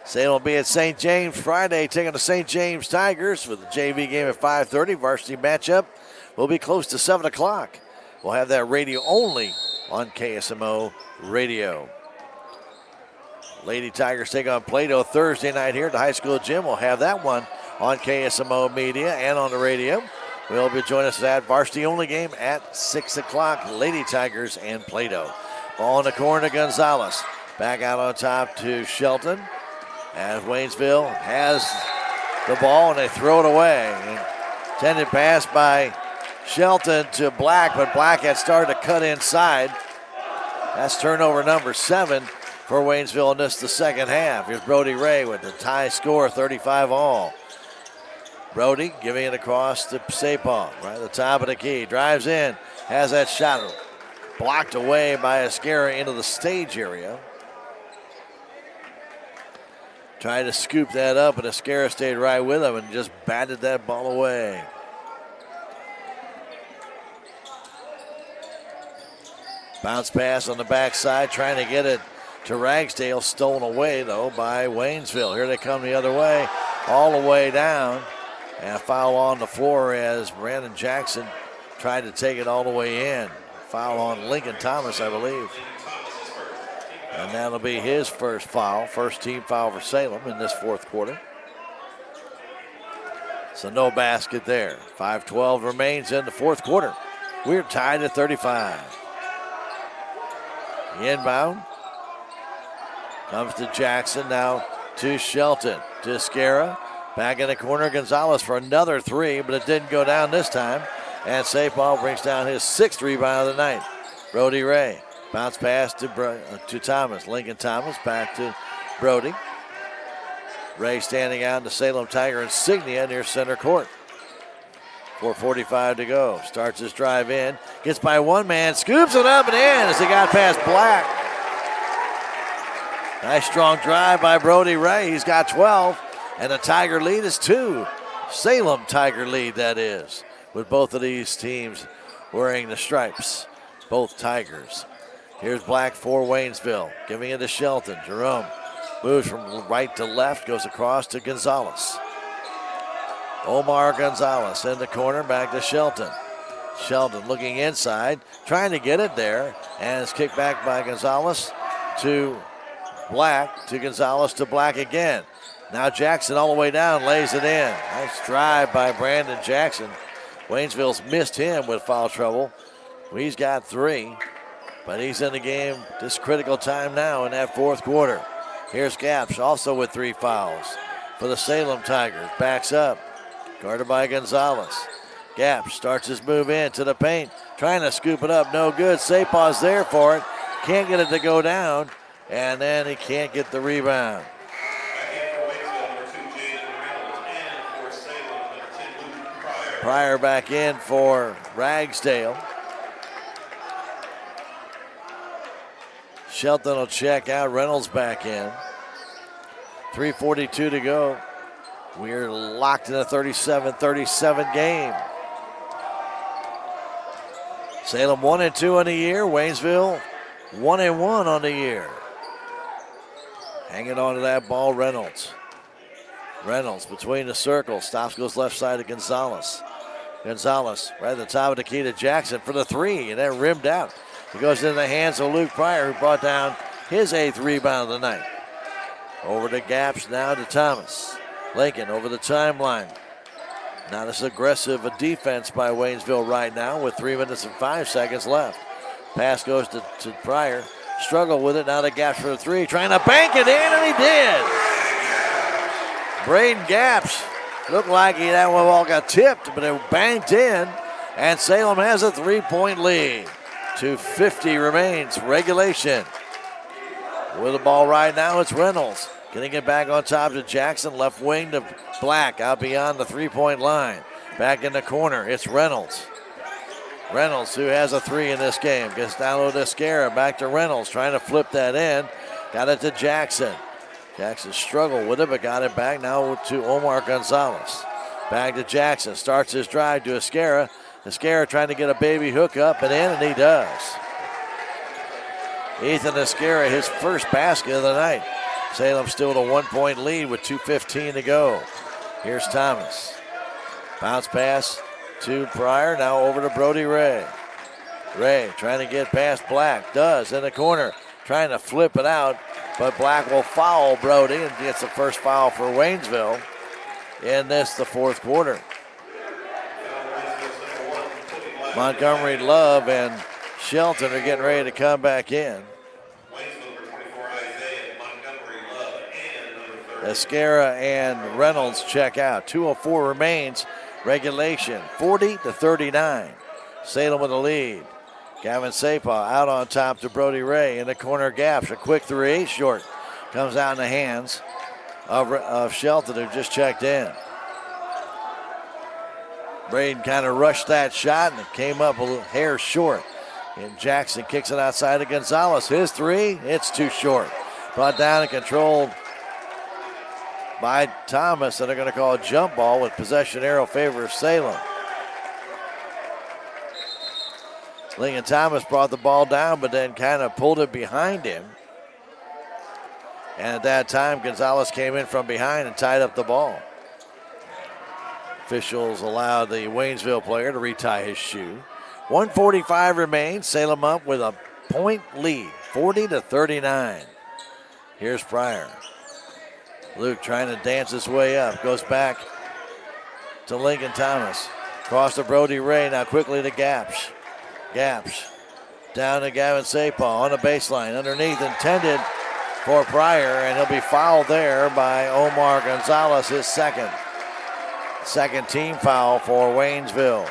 Salem will be at St. James Friday, taking the St. James Tigers with the JV game at 5:30. Varsity matchup will be close to 7 o'clock. We'll have that radio only on KSMO Radio. Lady Tigers take on Plato Thursday night here at the high school gym. We'll have that one on KSMO Media and on the radio. We'll be joining us for that varsity only game at 6 o'clock. Lady Tigers and Plato. Ball in the corner to Gonzalez. Back out on top to Shelton. As Waynesville has the ball, and they throw it away. Intended pass by Shelton to Black, but Black had started to cut inside. That's turnover number 7 for Waynesville in this the second half. Here's Brody Ray with the tie score, 35 all. Brody giving it across to Sapong, right at the top of the key. Drives in, has that shot blocked away by Esquera into the stage area. Tried to scoop that up, but Esquera stayed right with him and just batted that ball away. Bounce pass on the backside, trying to get it to Ragsdale. Stolen away, though, by Waynesville. Here they come the other way, all the way down. And a foul on the floor as Brandon Jackson tried to take it all the way in. Foul on Lincoln Thomas, I believe. And that'll be his first foul, first team foul for Salem in this fourth quarter. So no basket there. 5:12 remains in the fourth quarter. We're tied at 35. The inbound comes to Jackson, now to Shelton, to Esquera. Back in the corner, Gonzalez for another three, but it didn't go down this time. And Sapal brings down his 6th rebound of the night. Brody Ray. Bounce pass to Thomas. Lincoln Thomas back to Brody. Ray standing out in the Salem Tiger insignia near center court. 4:45 to go. Starts his drive in. Gets by one man. Scoops it up and in as he got past Black. Nice strong drive by Brody Ray. He's got 12. And the Tiger lead is 2. Salem Tiger lead, that is. With both of these teams wearing the stripes. Both Tigers. Here's Black for Waynesville, giving it to Shelton. Jerome moves from right to left, goes across to Gonzalez. Omar Gonzalez in the corner, back to Shelton. Shelton looking inside, trying to get it there, and it's kicked back by Gonzalez to Black, to Gonzalez to Black again. Now Jackson all the way down, lays it in. Nice drive by Brandon Jackson. Waynesville's missed him with foul trouble. He's got 3. But he's in the game this critical time now in that fourth quarter. Here's Gaps also with 3 fouls for the Salem Tigers. Backs up, guarded by Gonzalez. Gaps starts his move into the paint, trying to scoop it up, no good. Sapaw's there for it, can't get it to go down, and then he can't get the rebound. Pryor back in for Ragsdale. Shelton will check out. Reynolds back in. 3:42 to go. We're locked in a 37-37 game. Salem 1-2 on the year. Waynesville 1-1 on the year. Hanging on to that ball, Reynolds. Reynolds between the circles. Stops, goes left side to Gonzalez. Gonzalez right at the top of the key to Jackson for the 3, and that rimmed out. It goes into the hands of Luke Pryor, who brought down his 8th rebound of the night. Over to Gaps, now to Thomas. Lincoln over the timeline. Not as aggressive a defense by Waynesville right now with 3 minutes and 5 seconds left. Pass goes to Pryor. Struggle with it, now to Gaps for the 3. Trying to bank it in, and he did. Braden Gaps looked like that one all got tipped, but it banked in, and Salem has a 3-point lead. 2:50 remains, regulation. With the ball right now, it's Reynolds. Getting it back on top to Jackson, left wing to Black, out beyond the 3-point line. Back in the corner, it's Reynolds. Reynolds, who has a 3 in this game, gets down low to Esquera, back to Reynolds, trying to flip that in. Got it to Jackson. Jackson struggled with it, but got it back now to Omar Gonzalez. Back to Jackson, starts his drive to Esquera. Esquera trying to get a baby hook up and in, and he does. Ethan Esquera, his first basket of the night. Salem still with a 1-point lead with 2:15 to go. Here's Thomas. Bounce pass to Pryor, now over to Brody Ray. Ray trying to get past Black, does in the corner, trying to flip it out, but Black will foul Brody and gets the first foul for Waynesville in this, the fourth quarter. Montgomery Love and Shelton are getting ready to come back in. Escara and Reynolds check out. 2:04 remains. Regulation 40-39. Salem with the lead. Gavin Sapaw out on top to Brody Ray in the corner gaps. A quick 3, short. Comes out in the hands of Shelton, who just checked in. Braden kind of rushed that shot and it came up a little hair short. And Jackson kicks it outside to Gonzalez. His 3, it's too short. Brought down and controlled by Thomas, and they're going to call a jump ball with possession arrow favors Salem. Lincoln Thomas brought the ball down, but then kind of pulled it behind him. And at that time, Gonzalez came in from behind and tied up the ball. Officials allowed the Waynesville player to retie his shoe. 1:45 remains. Salem up with a point lead, 40-39. Here's Pryor. Luke trying to dance his way up. Goes back to Lincoln Thomas. Cross to Brody Ray. Now quickly to Gaps. Gaps. Down to Gavin Sapaw on the baseline. Underneath, intended for Pryor, and he'll be fouled there by Omar Gonzalez, his second. Second team foul for Waynesville.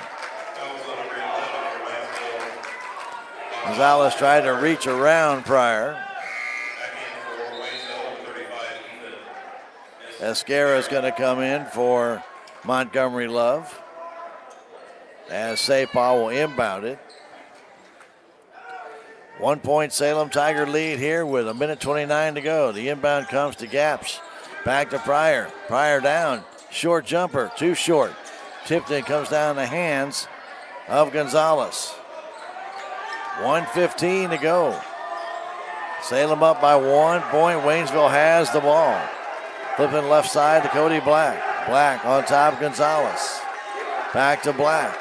Gonzalez tried to reach around Pryor. Escara is going to come in for Montgomery Love as Sapaw will inbound it. 1 point Salem Tiger lead here with 1:29 to go. The inbound comes to Gaps. Back to Pryor. Pryor down. Short jumper, too short. Tipped in, comes down the hands of Gonzalez. 1:15 to go. Salem up by 1 point. Waynesville has the ball. Flipping left side to Cody Black. Black on top of Gonzalez. Back to Black.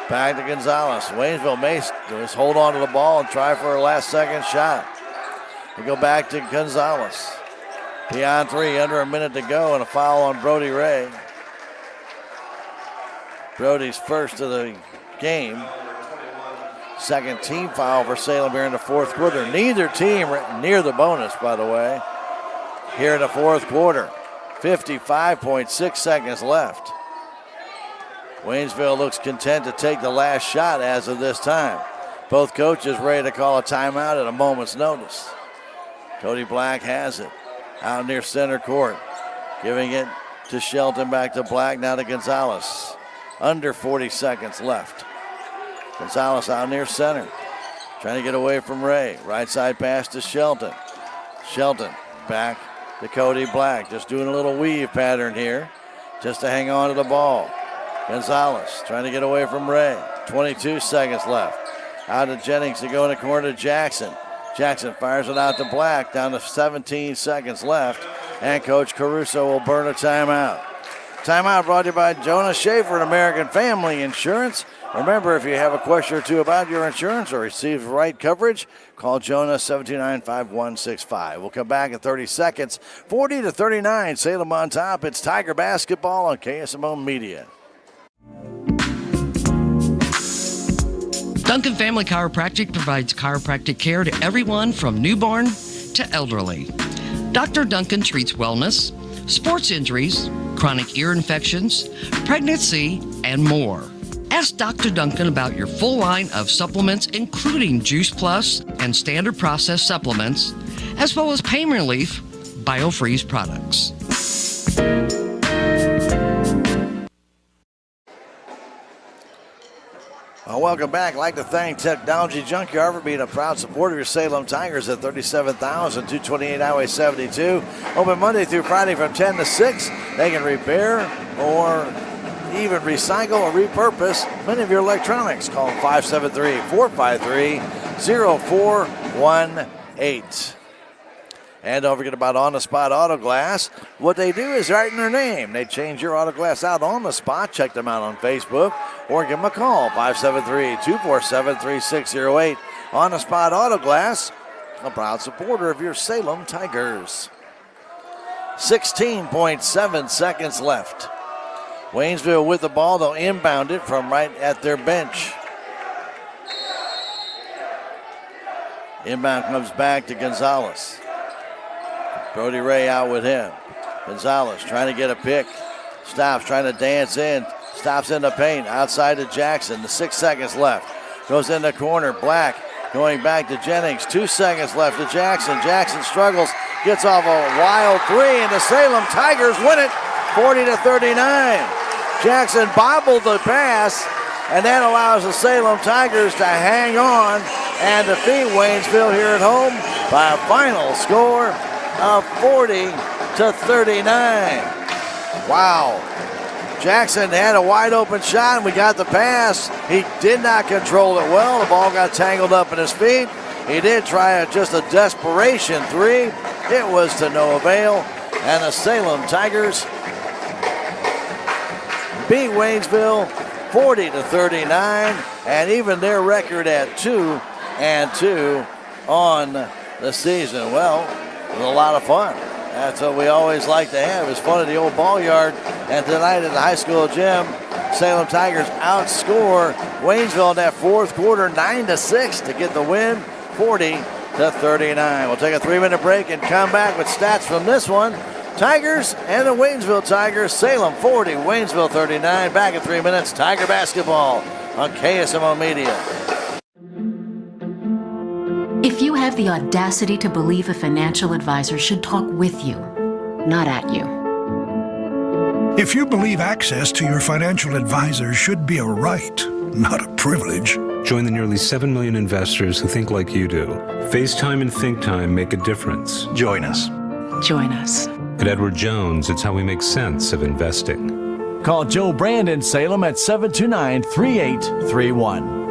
Back to Gonzalez. Waynesville may just hold on to the ball and try for a last second shot. We go back to Gonzalez. Beyond 3, under a minute to go, and a foul on Brody Ray. Brody's first of the game. Second team foul for Salem here in the fourth quarter. Neither team near the bonus, by the way, here in the fourth quarter. 55.6 seconds left. Waynesville looks content to take the last shot as of this time. Both coaches ready to call a timeout at a moment's notice. Cody Black has it out near center court. Giving it to Shelton, back to Black, now to Gonzalez. Under 40 seconds left. Gonzalez out near center. Trying to get away from Ray. Right side pass to Shelton. Shelton back to Cody Black. Just doing a little weave pattern here just to hang on to the ball. Gonzalez trying to get away from Ray. 22 seconds left. Out to Jennings to go in the corner to Jackson. Jackson fires it out to Black. Down to 17 seconds left. And Coach Caruso will burn a timeout. Timeout brought to you by Jonah Schaefer and American Family Insurance. Remember, if you have a question or two about your insurance or receive the right coverage, call Jonah 729-5165. We'll come back in 30 seconds. 40-39, Salem on top. It's Tiger basketball on KSMO Media. Duncan Family Chiropractic provides chiropractic care to everyone from newborn to elderly. Dr. Duncan treats wellness, sports injuries, chronic ear infections, pregnancy, and more. Ask Dr. Duncan about your full line of supplements, including Juice Plus and standard processed supplements, as well as pain relief, BioFreeze products. Welcome back. I'd like to thank Technology Junkyard for being a proud supporter of your Salem Tigers at 37,228 Highway 72. Open Monday through Friday from 10 to 6. They can repair or even recycle or repurpose many of your electronics. Call 573-453-0418. And don't forget about On the Spot Auto Glass. What they do is write in their name. They change your auto glass out on the spot. Check them out on Facebook or give them a call, 573-247-3608. On the Spot Auto Glass, a proud supporter of your Salem Tigers. 16.7 seconds left. Waynesville with the ball. They'll inbound it from right at their bench. Inbound comes back to Gonzalez. Brody Ray out with him. Gonzalez trying to get a pick. Stops, trying to dance in. Stops in the paint. Outside to Jackson. The 6 seconds left. Goes in the corner. Black going back to Jennings. 2 seconds left to Jackson. Jackson struggles. Gets off a wild three, and the Salem Tigers win it 40-39. Jackson bobbled the pass, and that allows the Salem Tigers to hang on and defeat Waynesville here at home by a final score of 40-39. Wow. Jackson had a wide open shot, and we got the pass. He did not control it well. The ball got tangled up in his feet. He did try just a desperation three. It was to no avail, and the Salem Tigers beat Waynesville 40-39, and even their record at 2-2 on the season. Well, it was a lot of fun. That's what we always like to have, is fun at the old ball yard. And tonight at the high school gym, Salem Tigers outscore Waynesville in that fourth quarter 9-6 to get the win, 40-39. We'll take a 3-minute break and come back with stats from this one. Tigers and the Waynesville Tigers, Salem 40, Waynesville 39. Back in 3 minutes, Tiger basketball on KSMO Media. If you have the audacity to believe a financial advisor should talk with you, not at you. If you believe access to your financial advisor should be a right, not a privilege. Join the nearly 7 million investors who think like you do. FaceTime and ThinkTime make a difference. Join us. Join us. At Edward Jones, it's how we make sense of investing. Call Joe Brand in Salem at 729-3831.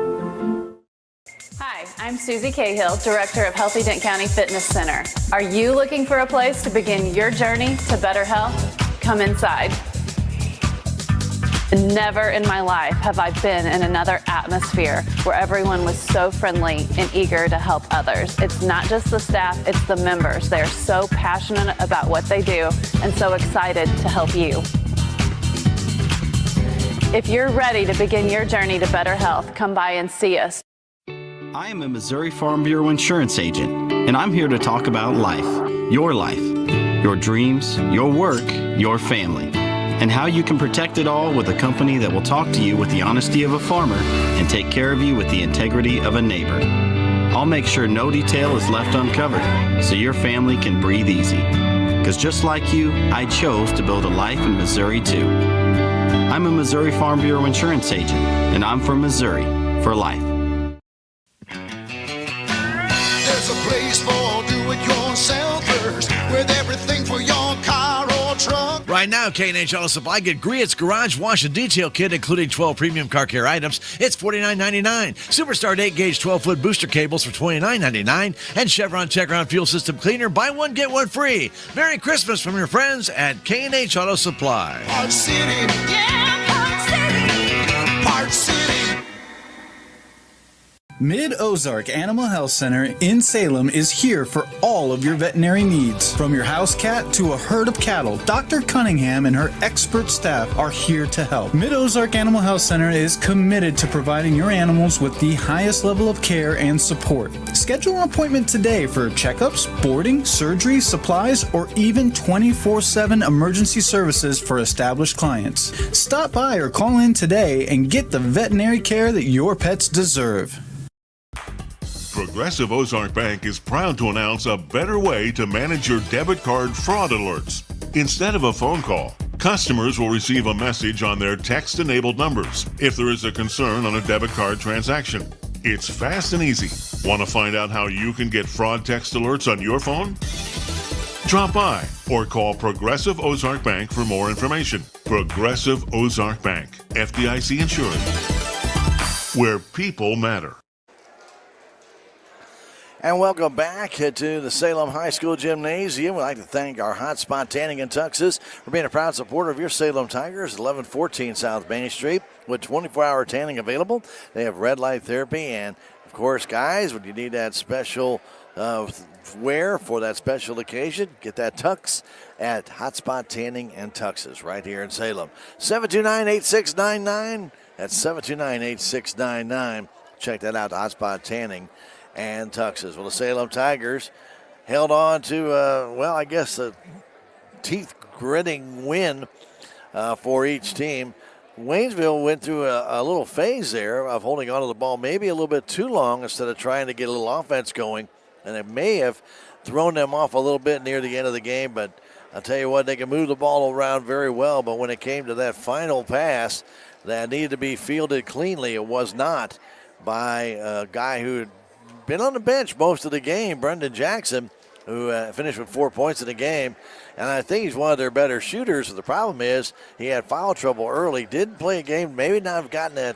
I'm Susie Cahill, Director of Healthy Dent County Fitness Center. Are you looking for a place to begin your journey to better health? Come inside. Never in my life have I been in another atmosphere where everyone was so friendly and eager to help others. It's not just the staff, it's the members. They are so passionate about what they do and so excited to help you. If you're ready to begin your journey to better health, come by and see us. I am a Missouri Farm Bureau insurance agent, and I'm here to talk about life, your dreams, your work, your family, and how you can protect it all with a company that will talk to you with the honesty of a farmer and take care of you with the integrity of a neighbor. I'll make sure no detail is left uncovered so your family can breathe easy. Because just like you, I chose to build a life in Missouri too. I'm a Missouri Farm Bureau insurance agent, and I'm from Missouri for life. There's a place for do-it-yourselfers with everything for your car or truck. Right now, K&H Auto Supply, get Griot's Garage Wash and Detail Kit, including 12 premium car care items. It's $49.99. Superstar 8-gauge 12-foot booster cables for $29.99. And Chevron Chevron Fuel System Cleaner, buy one, get one free. Merry Christmas from your friends at K&H Auto Supply. Park City. Yeah, Park City. Park City. Mid-Ozark Animal Health Center in Salem is here for all of your veterinary needs. From your house cat to a herd of cattle, Dr. Cunningham and her expert staff are here to help. Mid-Ozark Animal Health Center is committed to providing your animals with the highest level of care and support. Schedule an appointment today for checkups, boarding, surgery, supplies, or even 24/7 emergency services for established clients. Stop by or call in today and get the veterinary care that your pets deserve. Progressive Ozark Bank is proud to announce a better way to manage your debit card fraud alerts. Instead of a phone call, customers will receive a message on their text-enabled numbers if there is a concern on a debit card transaction. It's fast and easy. Want to find out how you can get fraud text alerts on your phone? Drop by or call Progressive Ozark Bank for more information. Progressive Ozark Bank, FDIC insured, where people matter. And welcome back to the Salem High School Gymnasium. We'd like to thank our Hotspot Tanning and Tuxes for being a proud supporter of your Salem Tigers, 1114 South Main Street, with 24-hour tanning available. They have red light therapy, and, of course, guys, when you need that special wear for that special occasion, get that tux at Hotspot Tanning and Tuxes right here in Salem. 729-8699. That's 729-8699. Check that out, Hotspot Tanning and Tuxes. Well, the Salem Tigers held on to, I guess a teeth-gritting win for each team. Waynesville went through a little phase there of holding on to the ball maybe a little bit too long instead of trying to get a little offense going, and it may have thrown them off a little bit near the end of the game, but I'll tell you what, they can move the ball around very well, but when it came to that final pass that needed to be fielded cleanly, it was not by a guy who had been on the bench most of the game, Brendan Jackson, who finished with 4 points in the game. And I think he's one of their better shooters. The problem is he had foul trouble early, didn't play a game, maybe not have gotten the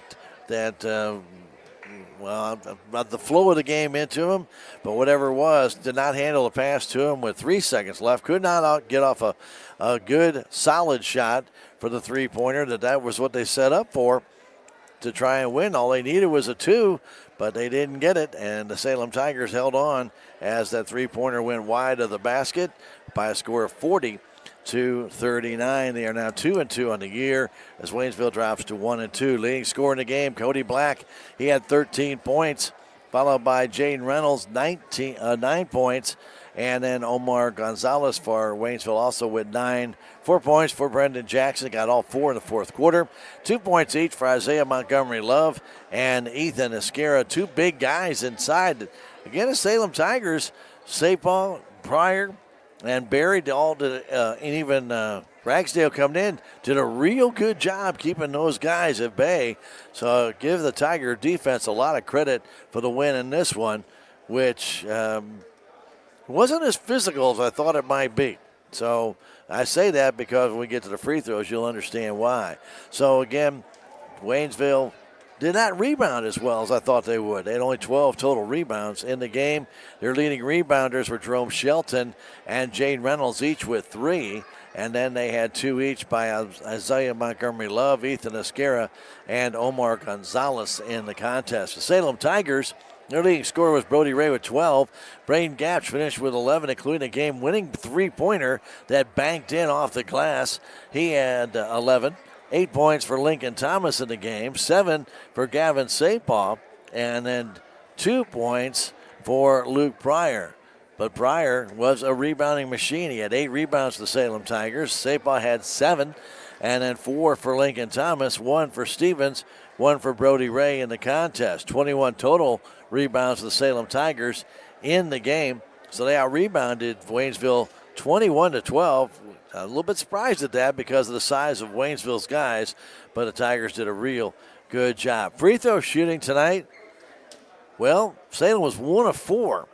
flow of the game into him, but whatever it was, did not handle the pass to him with 3 seconds left. Could not get off a good, solid shot for the three-pointer. That was what they set up for to try and win. All they needed was a 2, but they didn't get it, and the Salem Tigers held on as that three-pointer went wide of the basket by a score of 40-39. They are now 2-2 on the year as Waynesville drops to 1-2. Leading scorer in the game, Cody Black. He had 13 points, followed by Jaden Reynolds, 9 points. And then Omar Gonzalez for Waynesville also with 9. 4 points for Brendan Jackson. Got all 4 in the fourth quarter. 2 points each for Isaiah Montgomery Love and Ethan Esquera. 2 big guys inside. Again, the Salem Tigers, Sapal, Pryor, and Barry, and even Ragsdale coming in, did a real good job keeping those guys at bay. So give the Tiger defense a lot of credit for the win in this one, which wasn't as physical as I thought it might be. So I say that because when we get to the free throws, you'll understand why. So again, Waynesville did not rebound as well as I thought they would. They had only 12 total rebounds in the game. Their leading rebounders were Jerome Shelton and Jane Reynolds, each with 3. And then they had 2 each by Isaiah Montgomery Love, Ethan Esquera, and Omar Gonzalez in the contest. The Salem Tigers, their leading scorer was Brody Ray with 12. Braden Gapsch finished with 11, including a game-winning three-pointer that banked in off the glass. He had 11. 8 points for Lincoln Thomas in the game, 7 for Gavin Sapal, and then 2 points for Luke Pryor. But Pryor was a rebounding machine. He had 8 rebounds for the Salem Tigers. Sapal had 7, and then 4 for Lincoln Thomas, 1 for Stevens, 1 for Brody Ray in the contest. 21 total rebounds for the Salem Tigers in the game. So they out-rebounded Waynesville 21-12. A little bit surprised at that because of the size of Waynesville's guys, but the Tigers did a real good job. Free throw shooting tonight, well, Salem was 1 of 4,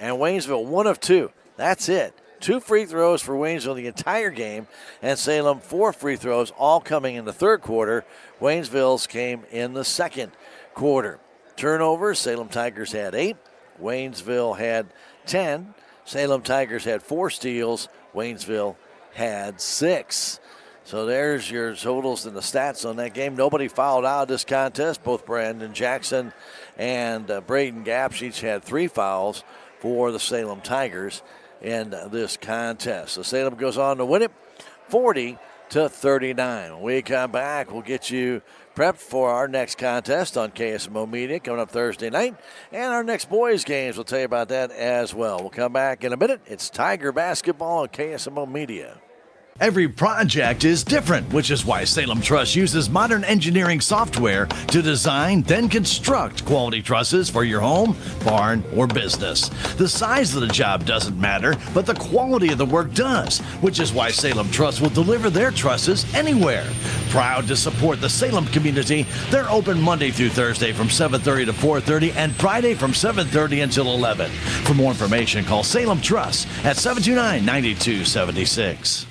and Waynesville 1 of 2. That's it. 2 free throws for Waynesville the entire game, and Salem 4 free throws, all coming in the third quarter. Waynesville's came in the second quarter. Turnovers, Salem Tigers had 8. Waynesville had 10. Salem Tigers had 4 steals. Waynesville had 6. So there's your totals and the stats on that game. Nobody fouled out of this contest. Both Brandon Jackson and Braden Gapsch each had 3 fouls for the Salem Tigers in this contest. So Salem goes on to win it 40-39. When we come back, we'll get you prepped for our next contest on KSMO Media coming up Thursday night. And our next boys games, we'll tell you about that as well. We'll come back in a minute. It's Tiger Basketball on KSMO Media. Every project is different, which is why Salem Truss uses modern engineering software to design, then construct quality trusses for your home, barn, or business. The size of the job doesn't matter, but the quality of the work does, which is why Salem Truss will deliver their trusses anywhere. Proud to support the Salem community, they're open Monday through Thursday from 7:30 to 4:30 and Friday from 7:30 until 11. For more information, call Salem Truss at 729-9276.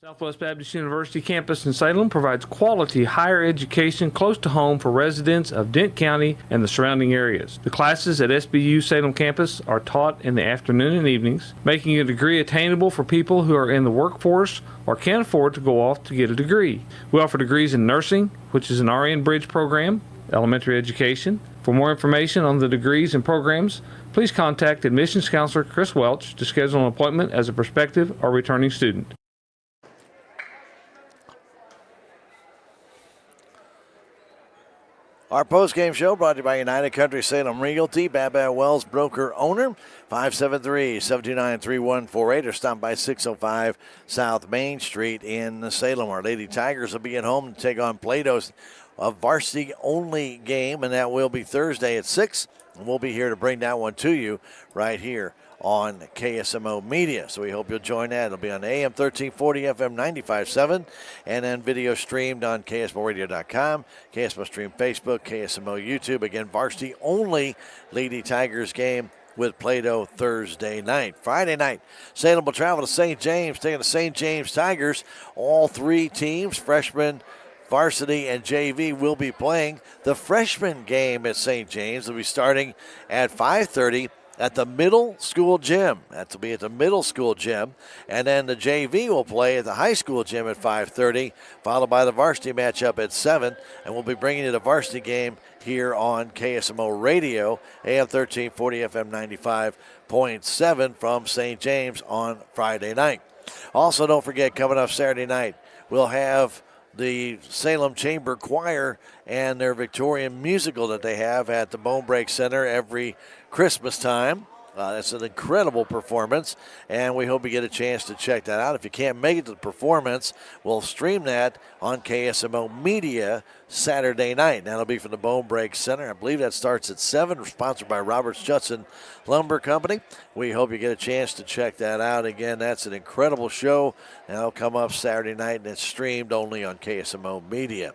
Southwest Baptist University campus in Salem provides quality higher education close to home for residents of Dent County and the surrounding areas. The classes at SBU Salem campus are taught in the afternoon and evenings, making a degree attainable for people who are in the workforce or can't afford to go off to get a degree. We offer degrees in nursing, which is an RN Bridge program, elementary education. For more information on the degrees and programs, please contact admissions counselor Chris Welch to schedule an appointment as a prospective or returning student. Our post-game show brought to you by United Country Salem Realty, Babette Wells, broker-owner, 573-729-3148, or stop by 605 South Main Street in Salem. Our Lady Tigers will be at home to take on Plato's varsity-only game, and that will be Thursday at 6. And we'll be here to bring that one to you right here on KSMO Media. So we hope you'll join that. It'll be on AM 1340, FM 95.7, and then video streamed on KSMORadio.com, KSMO Stream Facebook, KSMO YouTube. Again, varsity only Lady Tigers game with Plato Thursday night. Friday night, Salem will travel to St. James, taking the St. James Tigers. All three teams, freshmen, varsity, and JV, will be playing. The freshman game at St. James will be starting at 5:30 at the middle school gym. That will be at the middle school gym. And then the JV will play at the high school gym at 5:30, followed by the varsity matchup at 7. And we'll be bringing you the varsity game here on KSMO Radio, AM 1340, FM 95.7 from St. James on Friday night. Also, don't forget, coming up Saturday night, we'll have the Salem Chamber Choir and their Victorian musical that they have at the Bone Break Center every Christmas time. That's an incredible performance, and we hope you get a chance to check that out. If you can't make it to the performance, we'll stream that on KSMO Media Saturday night. That'll be from the Bone Break Center. I believe that starts at 7, sponsored by Roberts Judson Lumber Company. We hope you get a chance to check that out. Again, that's an incredible show. That'll come up Saturday night, and it's streamed only on KSMO Media.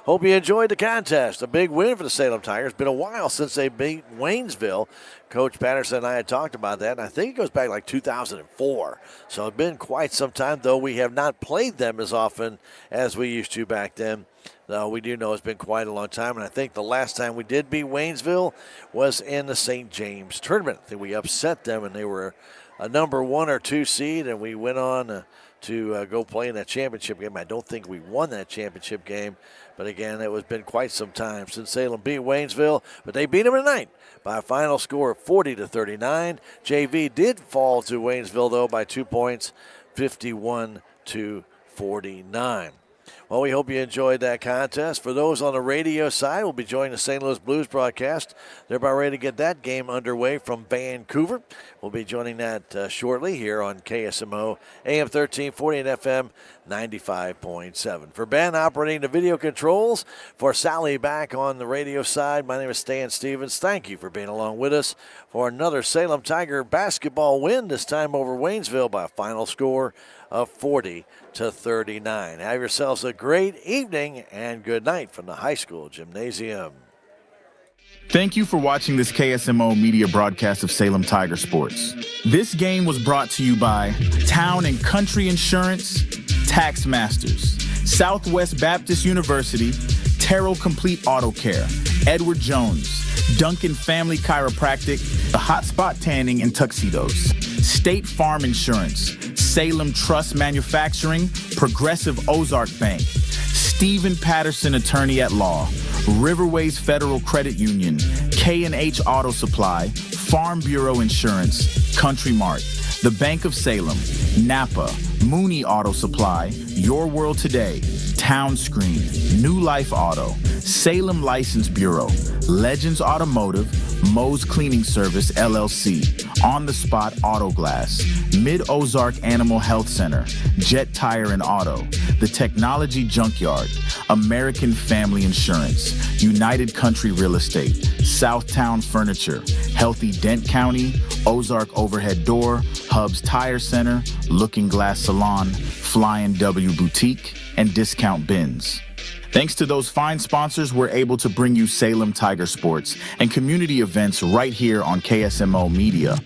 Hope you enjoyed the contest. A big win for the Salem Tigers. Been a while since they beat Waynesville. Coach Patterson and I had talked about that, and I think it goes back like 2004. So it's been quite some time, though we have not played them as often as we used to back then. Though we do know it's been quite a long time, and I think the last time we did beat Waynesville was in the St. James tournament. I think we upset them, and they were a number 1 or 2 seed, and we went on to go play in that championship game. I don't think we won that championship game, but again, it was been quite some time since Salem beat Waynesville, but they beat them tonight by a final score of 40-39. JV did fall to Waynesville, though, by 2 points, 51-49. Well, we hope you enjoyed that contest. For those on the radio side, we'll be joining the St. Louis Blues broadcast. They're about ready to get that game underway from Vancouver. We'll be joining that shortly here on KSMO, AM 1340 and FM 95.7. For Ben operating the video controls, for Sally back on the radio side, my name is Stan Stevens. Thank you for being along with us for another Salem Tiger basketball win, this time over Waynesville by a final score of 40-39. Have yourselves a great evening and good night from the high school gymnasium. Thank you for watching this KSMO media broadcast of Salem Tiger Sports. This game was brought to you by Town and Country Insurance, Tax Masters, Southwest Baptist University, Terrell Complete Auto Care, Edward Jones, Duncan Family Chiropractic, The Hotspot Tanning and Tuxedos, State Farm Insurance, Salem Trust Manufacturing, Progressive Ozark Bank, Stephen Patterson Attorney at Law, Riverways Federal Credit Union, K&H Auto Supply, Farm Bureau Insurance, Country Mart, The Bank of Salem, Napa, Mooney Auto Supply, Your World Today, Town Screen, New Life Auto, Salem License Bureau, Legends Automotive, Moe's Cleaning Service, LLC, On the Spot Auto Glass, Mid-Ozark Animal Health Center, Jet Tire and Auto, The Technology Junkyard, American Family Insurance, United Country Real Estate, Southtown Furniture, Healthy Dent County, Ozark Overhead Door, Hubs Tire Center, Looking Glass Salon, Flying W Boutique, and Discount Bins. Thanks to those fine sponsors, we're able to bring you Salem Tiger Sports and community events right here on KSMO Media.